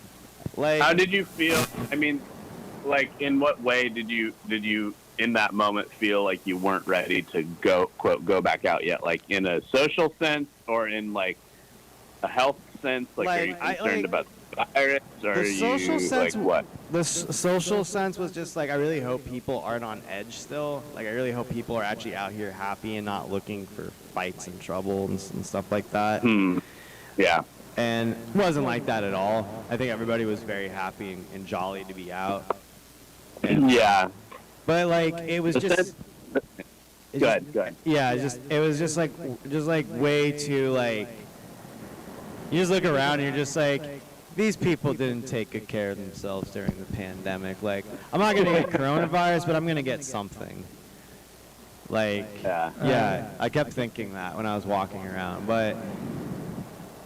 How did you feel? I mean, in what way did you in that moment feel like you weren't ready to go back out yet? Like in a social sense, or in a health sense? Are you concerned about the virus, or are you what? The social sense was just I really hope people aren't on edge still. I really hope people are actually out here happy and not looking for fights and trouble and stuff like that. Yeah. And it wasn't like that at all. I think everybody was very happy and jolly to be out. And, yeah. But it was just. Good. Yeah, it was just way too You just look around and you're just these people didn't take good care of themselves during the pandemic. I'm not gonna get coronavirus, but I'm gonna get something. Yeah, I kept thinking that when I was walking around, but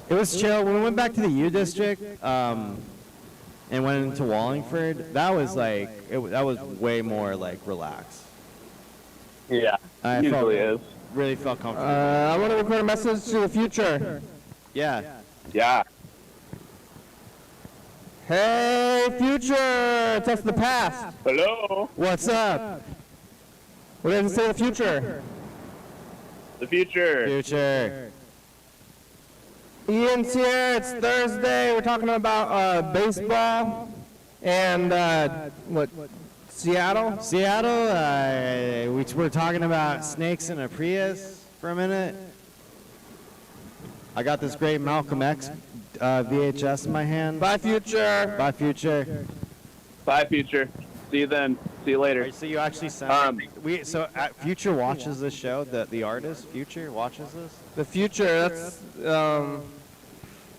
it was chill. When we went back to the U District and went into Wallingford, that was that was way more relaxed. Yeah, really felt comfortable. I want to record a message to the future. Yeah. Hey, future! Test the past. Hello. What's up? What does it say the future? The future. Future. Ian's here. It's Thursday. We're talking about baseball and what? Seattle? Seattle, we were talking about snakes in a Prius for a minute. I got this great Malcolm X VHS in my hand. Bye, Future. Bye, Future. Bye, Future. See you then. See you later. Right, so you actually sent Future watches this show. The artist Future watches this. The Future. That's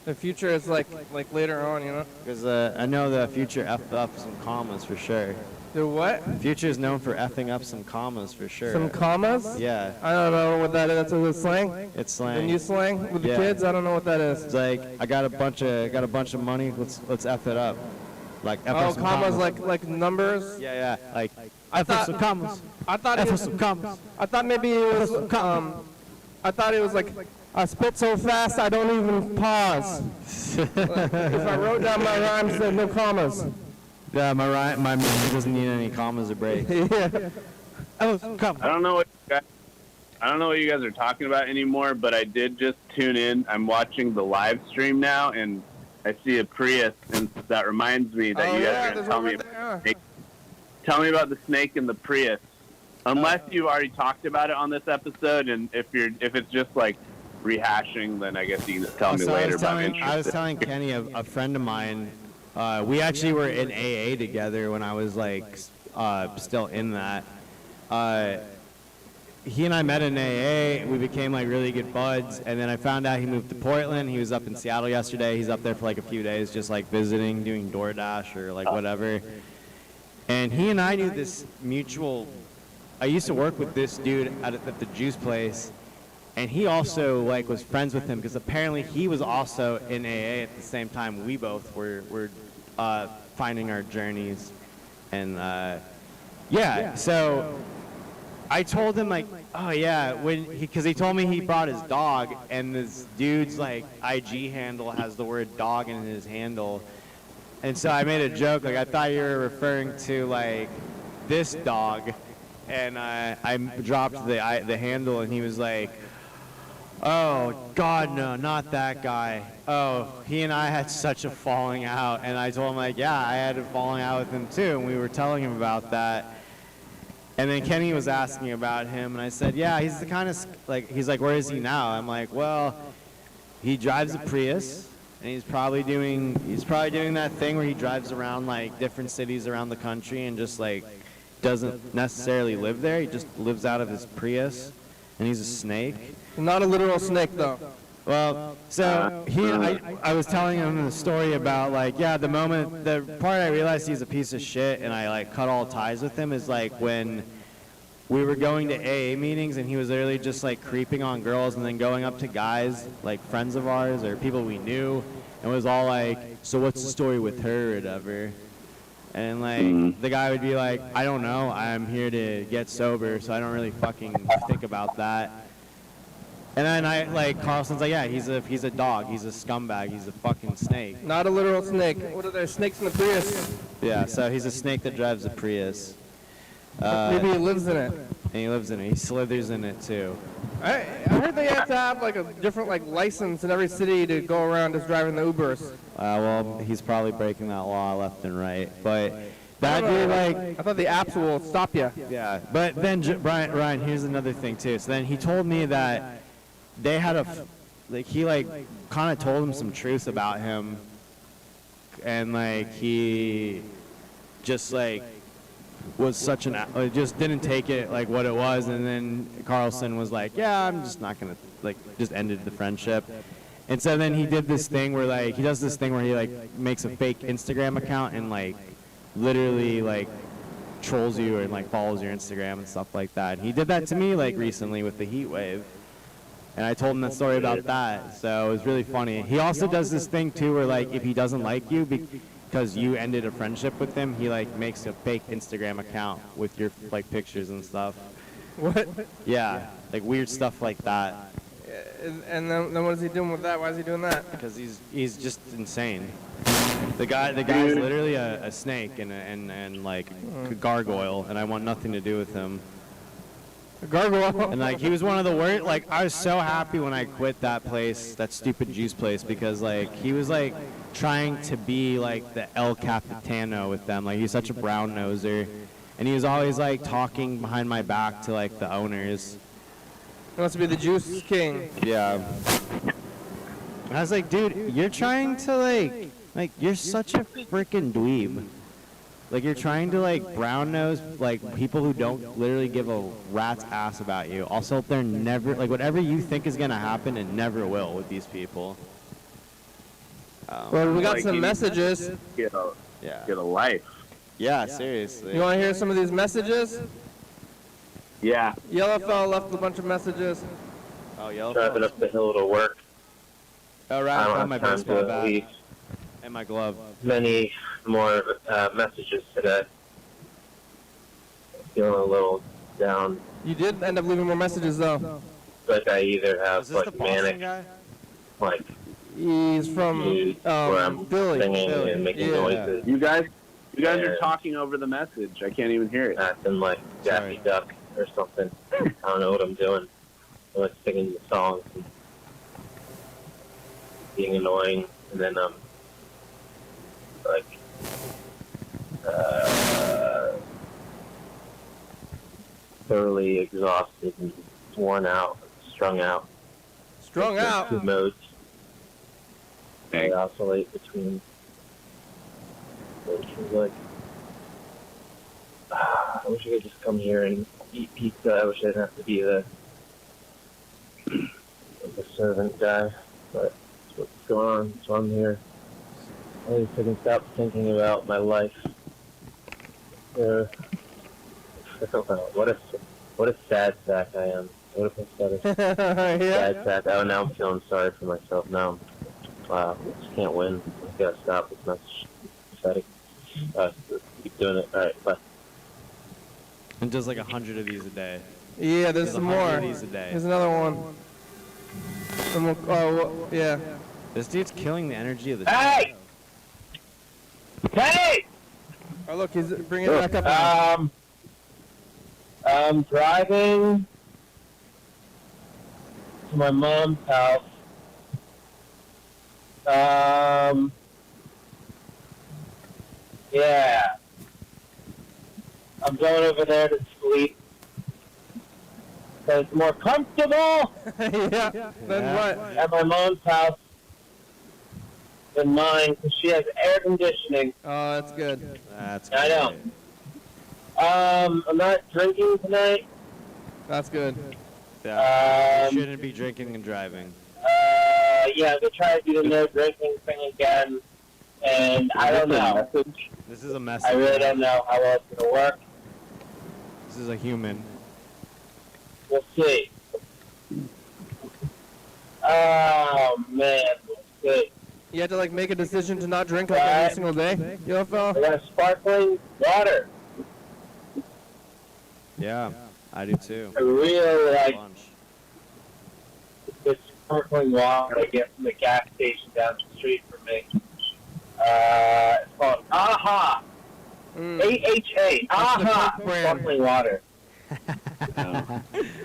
the Future is like later on, you know. Because I know the Future effed up some commas for sure. The what? Future is known for effing up some commas for sure. Some commas? Yeah. I don't know what that is. That's a slang. It's slang. The new slang with the Yeah. kids. I don't know what that is. It's like I got a bunch of money. Let's F it up. Like F up some commas like numbers. Yeah. Like F up some commas. I thought F it up was, some commas. I thought maybe it was I thought it was like I spit so fast I don't even pause. If I wrote down my rhymes, there's no commas. Yeah, my music doesn't need any commas or breaks. Yeah. Oh, come. I don't know what you guys are talking about anymore, but I did just tune in. I'm watching the live stream now, and I see a Prius, and that reminds me that you guys are going to tell me about the snake. Tell me about the snake in the Prius. Unless you've already talked about it on this episode, and if it's just like rehashing, then I guess you can just tell me later. I was telling Kenny, a friend of mine. We actually were in AA together when I was like still in that. He and I met in AA. We became like really good buds, and then I found out he moved to Portland. He was up in Seattle yesterday. He's up there for like a few days, just like visiting, doing DoorDash or like whatever. And he and I knew this mutual. I used to work with this dude at the juice place, and he also like was friends with him because apparently he was also in AA at the same time we both were finding our journeys, and so I told him like, oh yeah, because he told me he brought his dog, and this dude's like IG handle has the word dog in his handle, and so I made a joke like I thought you were referring to like this dog, and I dropped the handle, and he was like, oh, God, no, not that guy. Oh, he and I had such a falling out. And I told him, like, yeah, I had a falling out with him, too. And we were telling him about that. And then Kenny was asking about him. And I said, yeah, he's the kind of, like, he's like, where is he now? I'm like, well, he drives a Prius. And he's probably doing that thing where he drives around, like, different cities around the country and just, like, doesn't necessarily live there. He just lives out of his Prius. And he's a snake. Not a literal snake, though. Well, so I was telling him the story about like, yeah, the part I realized he's a piece of shit and I like cut all ties with him is like when we were going to AA meetings and he was literally just like creeping on girls and then going up to guys, like friends of ours or people we knew, and was all like, so what's the story with her or whatever? And like the guy would be like, I don't know, I'm here to get sober, so I don't really fucking think about that. And then Carlson's like, yeah, he's a dog, he's a scumbag, he's a fucking snake. Not a literal snake. What are there, snakes in the Prius? Yeah, so he's a snake that drives a Prius. Maybe he lives in it. And he lives in it. He slithers in it too. I heard they have to have like a different like license in every city to go around just driving the Ubers. Well, he's probably breaking that law left and right. But that dude, like, I thought the apps will stop you. yeah. But then Ryan, here's another thing too. So then he told me that they had he kind of told him some truth about him, and like he just like was such just didn't take it like what it was, and then Carlson was like, yeah, I'm just not gonna just ended the friendship. And so then he did this thing where he does this thing where he makes a fake Instagram account and literally trolls you and follows your Instagram and stuff like that. And he did that to me recently with the heat wave. And I told him that story about that, so it was really funny. He also does this thing too where if he doesn't like you because you ended a friendship with him, he makes a fake Instagram account with your pictures and stuff. What? Yeah, weird stuff like that. And then what is he doing with that? Why is he doing that? Because he's just insane. The guy's literally a snake and a gargoyle, and I want nothing to do with him. Gargoyle. And like he was one of the worst. Like I was so happy when I quit that place, that stupid juice place, because like he was like trying to be like the El Capitano with them. Like he's such a brown noser, and he was always like talking behind my back to like the owners. He wants to be the Juice King. Yeah. I was like, dude, you're trying to like you're such a freaking dweeb. Like you're trying to like brown nose like people who don't literally give a rat's ass about you. Also, they're never like whatever you think is gonna happen, it never will with these people. Well, we got Like, some you messages. Get a Yeah. get a life. Yeah, seriously. You want to hear some of these messages? Yeah. Yellow fella left a bunch of messages. Oh, yellow. Driving up the hill to work. Oh, right. I I don't found my have time baseball to bat leave and my glove. many more messages today. Feeling a little down. You did end up leaving more messages though. Like I either have Is this the like Boston manic, guy? like He's from moods where I'm Philly. singing Philly. and making Yeah. noises, You guys are Yeah. talking over the message. I can't even hear it. acting like Daffy Sorry. Duck or something. I don't know what I'm doing. I'm like singing the songs and being annoying, and then I'm like thoroughly exhausted and worn out, strung out. Strung Those out. two modes. I Dang. oscillate between. Which was like, I wish I could just come here and eat pizza. I wish I didn't have to be the servant guy, but that's what's going on. So I'm here. At least I can stop thinking about my life. What a sad sack I am. What a pathetic sad Yeah. sack. Oh, now I'm feeling sorry for myself. Now, wow, I just can't win. I gotta stop. It's not pathetic. Keep doing it. All right, bye. And does like 100 of these a day. Yeah, there's some more. 100 of these a day. There's another one. Yeah. This dude's killing the energy of the Hey! Hey! Oh, look, he's bringing it back up. now. I'm driving to my mom's house. Yeah. I'm going over there to sleep. So it's more comfortable Yeah. Then what? at my mom's house than mine because she has air conditioning. Oh, that's good. That's I know. great. I'm not drinking tonight. That's good. Yeah. You shouldn't be drinking and driving. Yeah, I'm gonna try to do the no drinking thing again, and I don't know. This is a message. I really don't know how well it's gonna work. This is a human. We'll see. Oh man, we'll see. You had to like make a decision to not drink like every single day. Yellow I fella. got sparkling water. Yeah, I do too. I really like Lunch. this sparkling water I get from the gas station down the street from me. It's called AHA. Mm. AHA. the AHA. Coke brand. Sparkling water.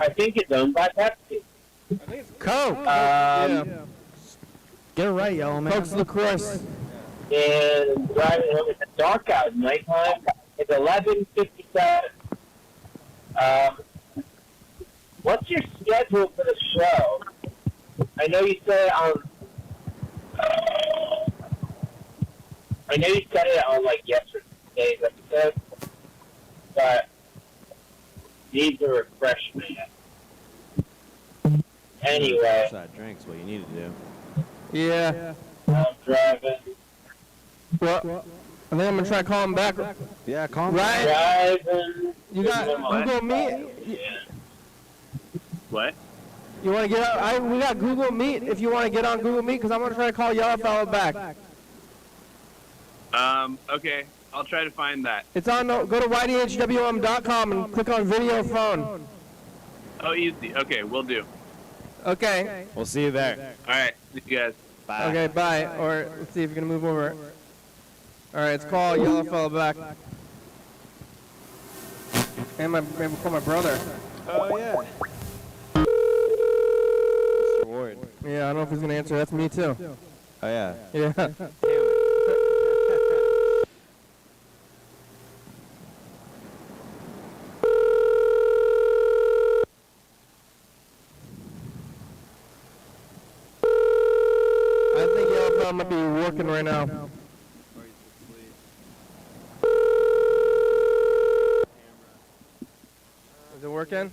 I think it's owned by Pepsi. Coke. Um, Get it right, yellow man. Coke's LaCroix. And driving home, it's dark out, nighttime. It's 11:57. What's your schedule for the show? I know you said it on. I know you said it on like yesterday's episode, but needs a refreshment. Anyway, That drink's what you need to do. Yeah. I'm driving. Well, I think I'm gonna try calling back. Yeah, calm Right? Driving. You got Google Meet. What? You want to get on? We got Google Meet. If you want to get on Google Meet, because I'm gonna try to call Yellow Fella back. Okay. I'll try to find that. It's on. Go to YDHWM.com and click on video phone. Oh, easy. Okay, we'll do. Okay. We'll see you there. All right. See you guys. Bye. Okay. Bye. Or let's see if you're gonna move over. All right. Let's call Yellow Fella back. And maybe call my brother. Oh yeah. Mr. Ward. Yeah, I don't know if he's gonna answer. That's me too. Oh yeah. Yeah. Damn it. I think Yellowfell might be working right now. Is it working?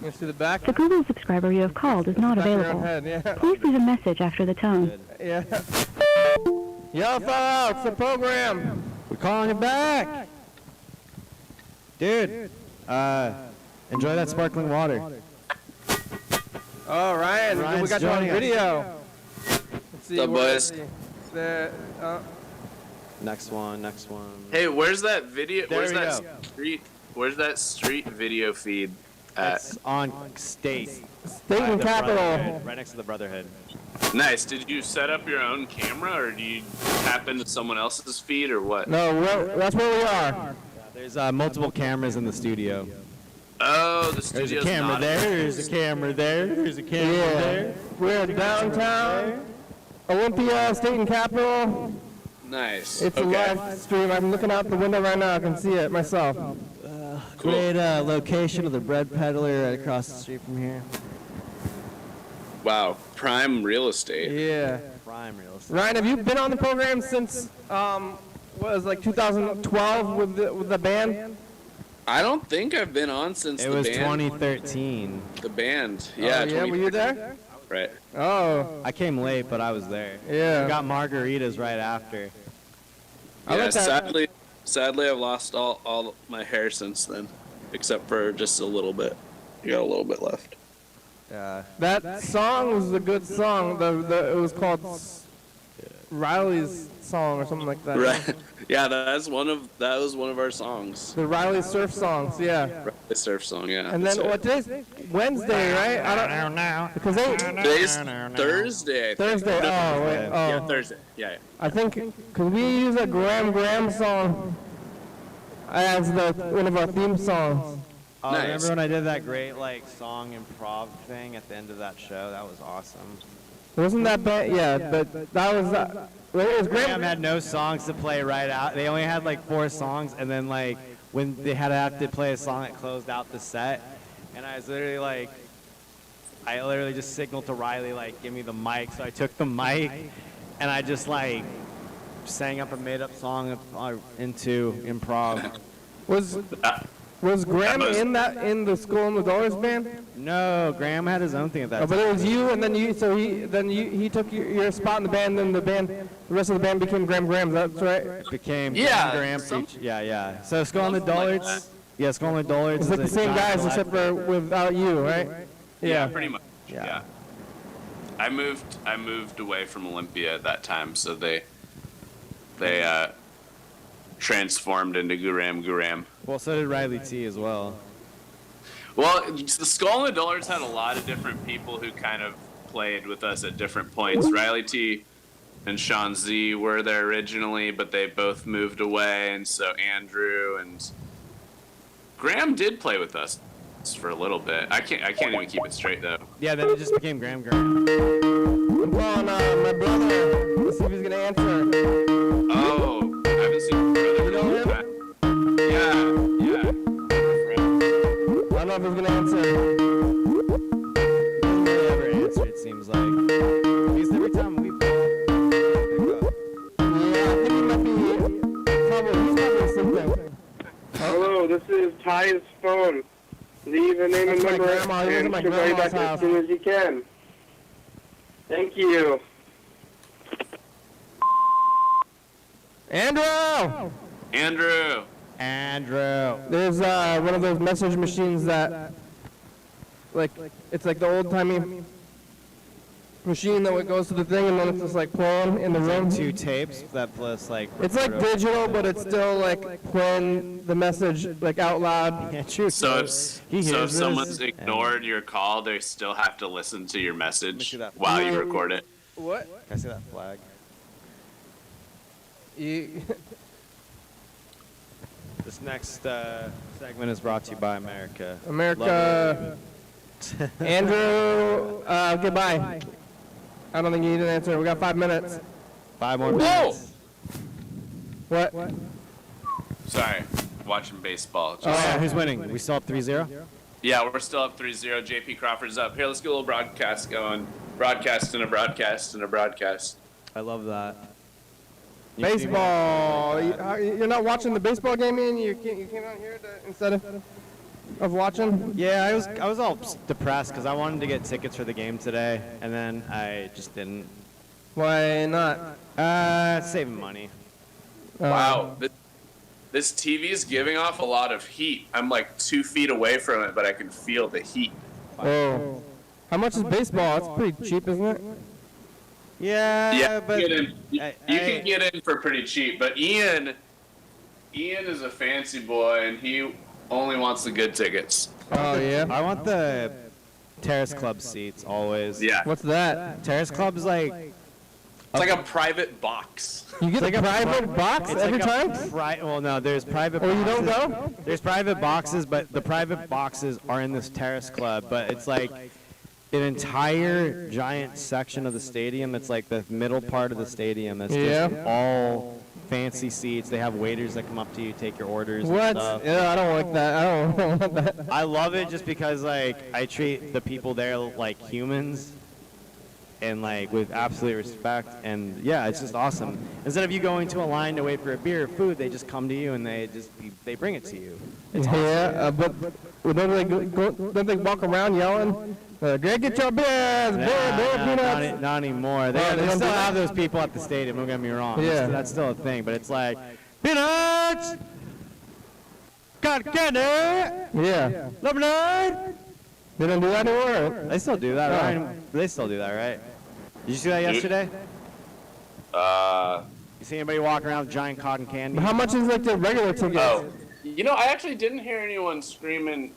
You see the back? The Google subscriber you have called is not Back of your own available. head, yeah. Please leave a message after the tone. Yeah. Yellowfell, it's the program. We're calling it back. Dude, enjoy that sparkling water. Oh, Ryan, Ryan's we got you on joining us. video. Let's see. What's up, boys? The, Next one, next one. Hey, where's that video? There Where's we that go. street? Where's that street video feed at? It's on State. State and The Capital. Brotherhood, right next to the Brotherhood. Nice. Did you set up your own camera, or do you tap into someone else's feed, or what? No, that's where we are. There's multiple cameras in the studio. Oh, the There's a studio's camera not. there, there's a camera there, there's a camera Yeah. there. We're downtown Olympia, State and Capital. Nice. It's okay. a live stream. I'm looking out the window right now. I can see it myself. Cool. Great location of the bread peddler right across the street from here. Wow. Prime real estate. Yeah. Prime real estate. Ryan, have you been on the program since what was like 2012 with the band? I don't think I've been on since It the was band. 2013. The band. Oh, Yeah. yeah. Were you there? Right. Oh, I came late, but I was there. yeah. We got margaritas right after. I Yeah. like that. Sadly, I've lost all my hair since then, except for just a little bit. You got a little bit left. Yeah. That song was a good song. It was called Riley's song or something like that. Right. Yeah, that was one of our songs. The Riley surf songs, yeah. The surf song, yeah. And that's then it. what today's Wednesday, right? I don't know because Today's Thursday. I think. Thursday. Oh wait. Yeah, Oh, Thursday. Yeah. I think because we use a Graham song as one of our theme songs. Oh, Nice. remember when I did that great song improv thing at the end of that show? That was awesome. Wasn't that bad? Yeah, but that was. It was Graham Graham. had no songs to play right out. They only had 4 songs, and then when they had to have to play a song that closed out the set, and I was literally I literally just signaled to Riley give me the mic. So I took the mic, and I just sang up a made-up song into improv. Was Graham in the Skull and the Dollars band? No, Graham had his own thing at that Oh, but time. it was you, and then he took your spot in the band, and the rest of the band became Graham. That's right. It became Yeah, Graham. something- Yeah. So Skull and the Something like Dollards. Yeah, Skull and the Dollards. It's like the is a same giant guys collab except for without you, right? Yeah, pretty much. Yeah. Yeah. I moved away from Olympia at that time, so they transformed into Guram. Well, so did Riley T as well. Well, the Skull and the Dollards had a lot of different people who kind of played with us at different points. Riley T and Sean Z were there originally, but they both moved away, and so Andrew and Graham did play with us for a little bit. I can't even keep it straight though. Yeah, then it just became Graham. I'm calling my brother. Let's see if he's gonna answer. Oh, I haven't seen your brother in a know long him? time. Yeah. I don't know if he's gonna answer. Doesn't really ever answer, it seems like. At least every time we pick up. Yeah, I think he might be. He's probably sleeping. Hello, this is Ty's phone. Leave a name and That's my number grandma. He lives and at my she'll call you back grandma's as soon as you can. Thank you. Andrew! Andrew. There's one of those message machines that, it's like the old-timey machine that goes to the thing and then it's just playing in the room. 2 tapes that plus It's digital, but it's still playing the message out loud. Yeah, true. So he hears if this, someone's and- ignored your call, they still have to listen to your Let me message see that. while you record it. What? Can I see that flag? This next segment is brought to you by America. America. Andrew, goodbye. I don't think you need an answer. We got 5 minutes. 5 more Whoa! minutes. What? Sorry, watching baseball. Oh, yeah, who's winning? We still up 3-0? Yeah, we're still up 3-0. JP Crawford's up. Here, let's get a little broadcast going. Broadcast and a broadcast and a broadcast. I love that. Baseball. You're not watching the baseball game, Ian? You came out here instead of watching? Yeah, I was all depressed because I wanted to get tickets for the game today, and then I just didn't. Why not? Saving money. Wow. This TV is giving off a lot of heat. I'm like 2 feet away from it, but I can feel the heat. Oh. How much is baseball? It's pretty cheap, isn't it? Yeah, but you can get in for pretty cheap. But Ian is a fancy boy, and he only wants the good tickets. Oh, yeah? I want the Terrace Club seats always. Yeah. What's that? Terrace Club's like... It's like a private box. You get a private box every time? Well, no, there's private Oh, boxes. you don't go? There's private boxes, but the private boxes are in this Terrace Club, but it's like an entire giant section of the stadium. It's like the middle part of the stadium. That's just all fancy seats. They have waiters that come up to you, take your orders. What? And stuff. Yeah, I don't like that. I don't want that. I love it just because like I treat the people there like humans. And like with absolute respect, and yeah, it's just awesome. Instead of you going to a line to wait for a beer or food, they just come to you and they bring it to you. It's awesome. But don't they walk around yelling? Greg, get your beers, beer, peanuts. Not anymore. They still have those people at the stadium. Don't get me wrong. Yeah, that's still a thing. But it's like peanuts, cotton candy, yeah, lemonade. They don't do that anymore. They still do that, right? They still do that, right? Did you see that yesterday? You see anybody walking around with giant cotton candy? How much is like the regular ticket? Oh, you know, I actually didn't hear anyone screaming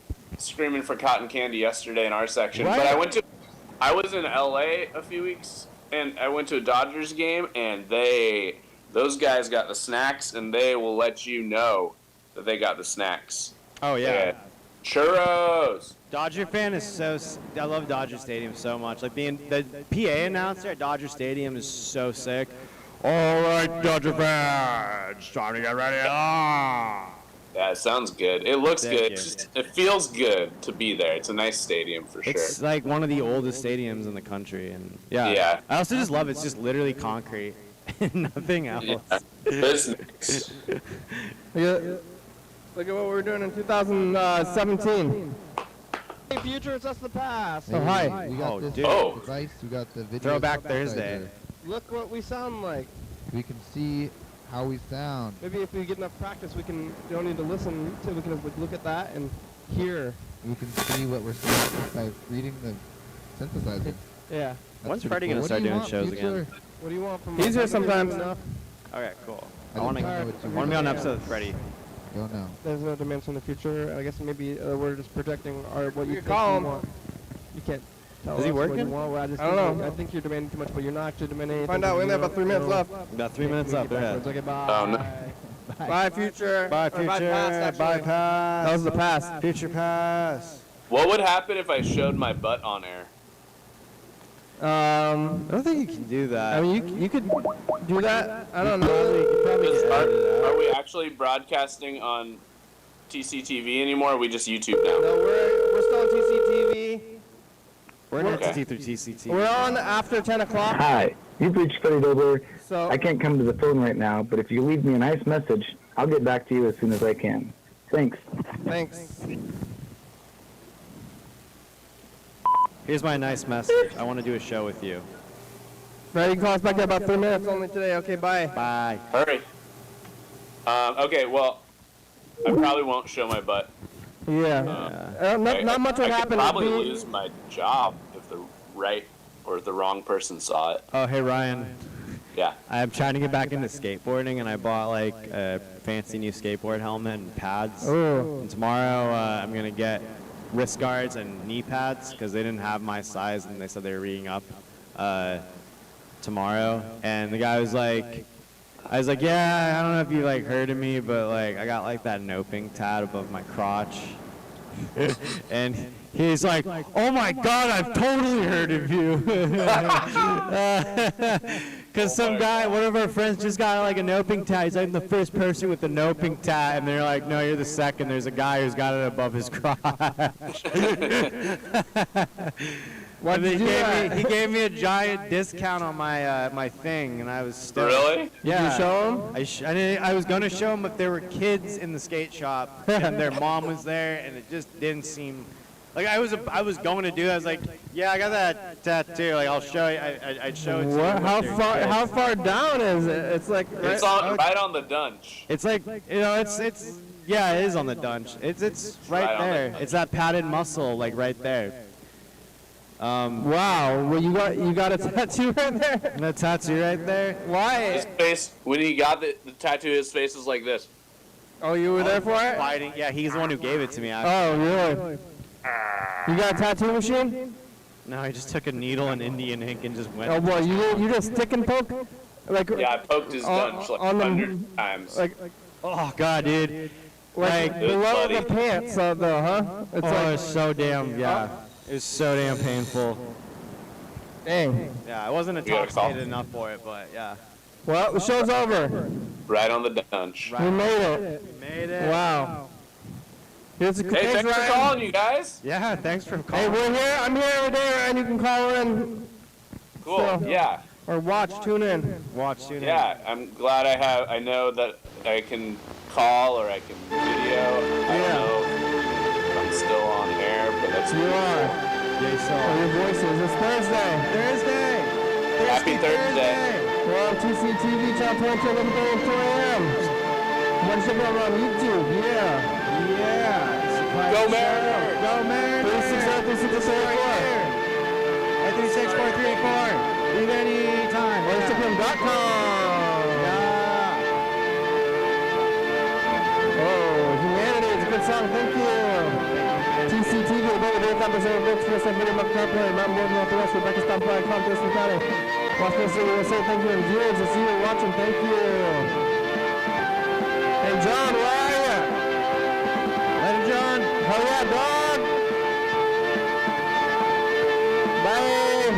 for cotton candy yesterday in our section. What? But I was in LA a few weeks, and I went to a Dodgers game, and those guys got the snacks, and they will let you know that they got the snacks. Oh yeah. Churros. Dodger fan is I love Dodger Stadium so much. Like the PA announcer at Dodger Stadium is so sick. All right, Dodger fans, time to get ready. Yeah, it sounds good. It looks good. It feels good to be there. It's a nice stadium for sure. It's like one of the oldest stadiums in the country, and yeah. I also just love it's just literally concrete and nothing else. Yeah. Business. Look at what we're doing in 2017. Future, it's us the past. Hey, oh, hi. We got this device. We got the video. Throwback Thursday. Look what we sound like. We can see how we sound. Maybe if we get enough practice, we don't need to listen to. We can look at that and hear. We can see what we're saying by reading the synthesizer. Yeah. When's Freddie gonna start doing shows again? What do you want from? He's here sometimes. Okay, cool. I want to be on an episode with Freddie. Don't know. There's no demands from the future. I guess maybe we're just protecting what you call him. want. You can't tell Is he us what working? you want. I don't know. I think you're demanding too much, but you're not actually demanding anything. Find out. We only have about 3 minutes left. left. About 3 minutes left. Yeah. Okay, bye. Oh, no. Bye, future. Bye, future. Bye, past, Bye, past. That was the past. Future past. What would happen if I showed my butt on air? I don't think you can do that. I mean, you could do that. I don't know. Are we actually broadcasting on TCTV anymore? Or are we just YouTube now? No, we're still on TCTV. We're not through TCTV. We're on after 10 o'clock. Hi, you've reached Freddie Dobler. So I can't come to the phone right now, but if you leave me a nice message, I'll get back to you as soon as I can. Thanks. Thanks. Here's my nice message. I want to do a show with you. Right, you can call us back in about 3 minutes only today. Okay, bye. Bye. Hurry. Okay, well, I probably won't show my butt. Yeah. Not much would I happen. could probably lose my job if the right or the wrong person saw it. Oh, hey, Ryan. Yeah. I'm trying to get back into skateboarding, and I bought like a fancy new skateboard helmet and pads. Oh. And tomorrow I'm going to get wrist guards and knee pads because they didn't have my size, and they said they were reading up tomorrow. And the guy was like, I was like, yeah, I don't know if you like heard of me, but like I got like that noping tat above my crotch. And he's like, oh my God, I've totally heard of you. Because some guy, one of our friends just got like a noping tat. He's like the first person with the noping tat. And they're like, no, you're the second. There's a guy who's got it above his crotch. What did you do? He gave me a giant discount on my my thing, and I was still. Really? Yeah. Did you show him? I was gonna show him, but there were kids in the skate shop, and their mom was there, and it just didn't seem. Like I was going to do that. I was like, yeah, I got that tattoo. Like I'll show you. I'd show it to you. What? How far down is it? It's like It's right on the dunch. It's like it's yeah, it is on the dunch. It's right there. It's that padded muscle, like right there. Wow. Well, you got a tattoo right there. And a tattoo right there. Why? His face, when he got the tattoo, his face was like this. Oh, you were there for it? Fighting. Yeah, he's the one who gave it to me. Actually. Oh, really? You got a tattoo machine? No, I just took a needle and Indian ink and just went. Oh boy, you just stick and poke? Like Yeah, I poked his dunch like 100 times. Like oh God, dude. like It was below bloody. the pants, though, huh? It's It was so damn It was so damn painful. Dang. Yeah, I wasn't You got a call? intoxicated enough for it, but yeah. Well, the show's over. Right on the dunch. We made it. We made it. Wow. Here's a Hey, thanks for Ryan. calling, you guys. Yeah, thanks for Hey, calling. we're here. I'm here every day, Ryan. You can call in Cool. So- Yeah. or watch, tune in. Watch, tune in. Yeah. I'm glad I know that I can call or I can video. I don't know if I'm still on air, but that's You are. Yeah, so. Oh, your voices. It's Thursday. Thursday. Happy Thursday. We're on TCTV, channel 22, 11:30, 2 a.m. Watch it on YouTube. Yeah. Yeah. Go Mariners. Go Mariners. 360-3634. 364-384. Leave any time. Or Instagram.com. Yeah. Oh, Humanity is a good song. Thank you. TCTV, baby, there's that percent of books. First, I'm video about Carplay. Mountain Board, Northwest, Rebecca Stomp.com, Thurston County. Washington City, USA. Thank you. And viewers, I see you watching. Thank you. Hey, John, where are you? Later, John. Hell yeah, dog. Bye. Later.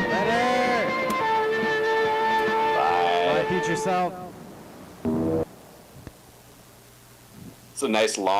Bye. Bye, Pete yourself. It's a nice long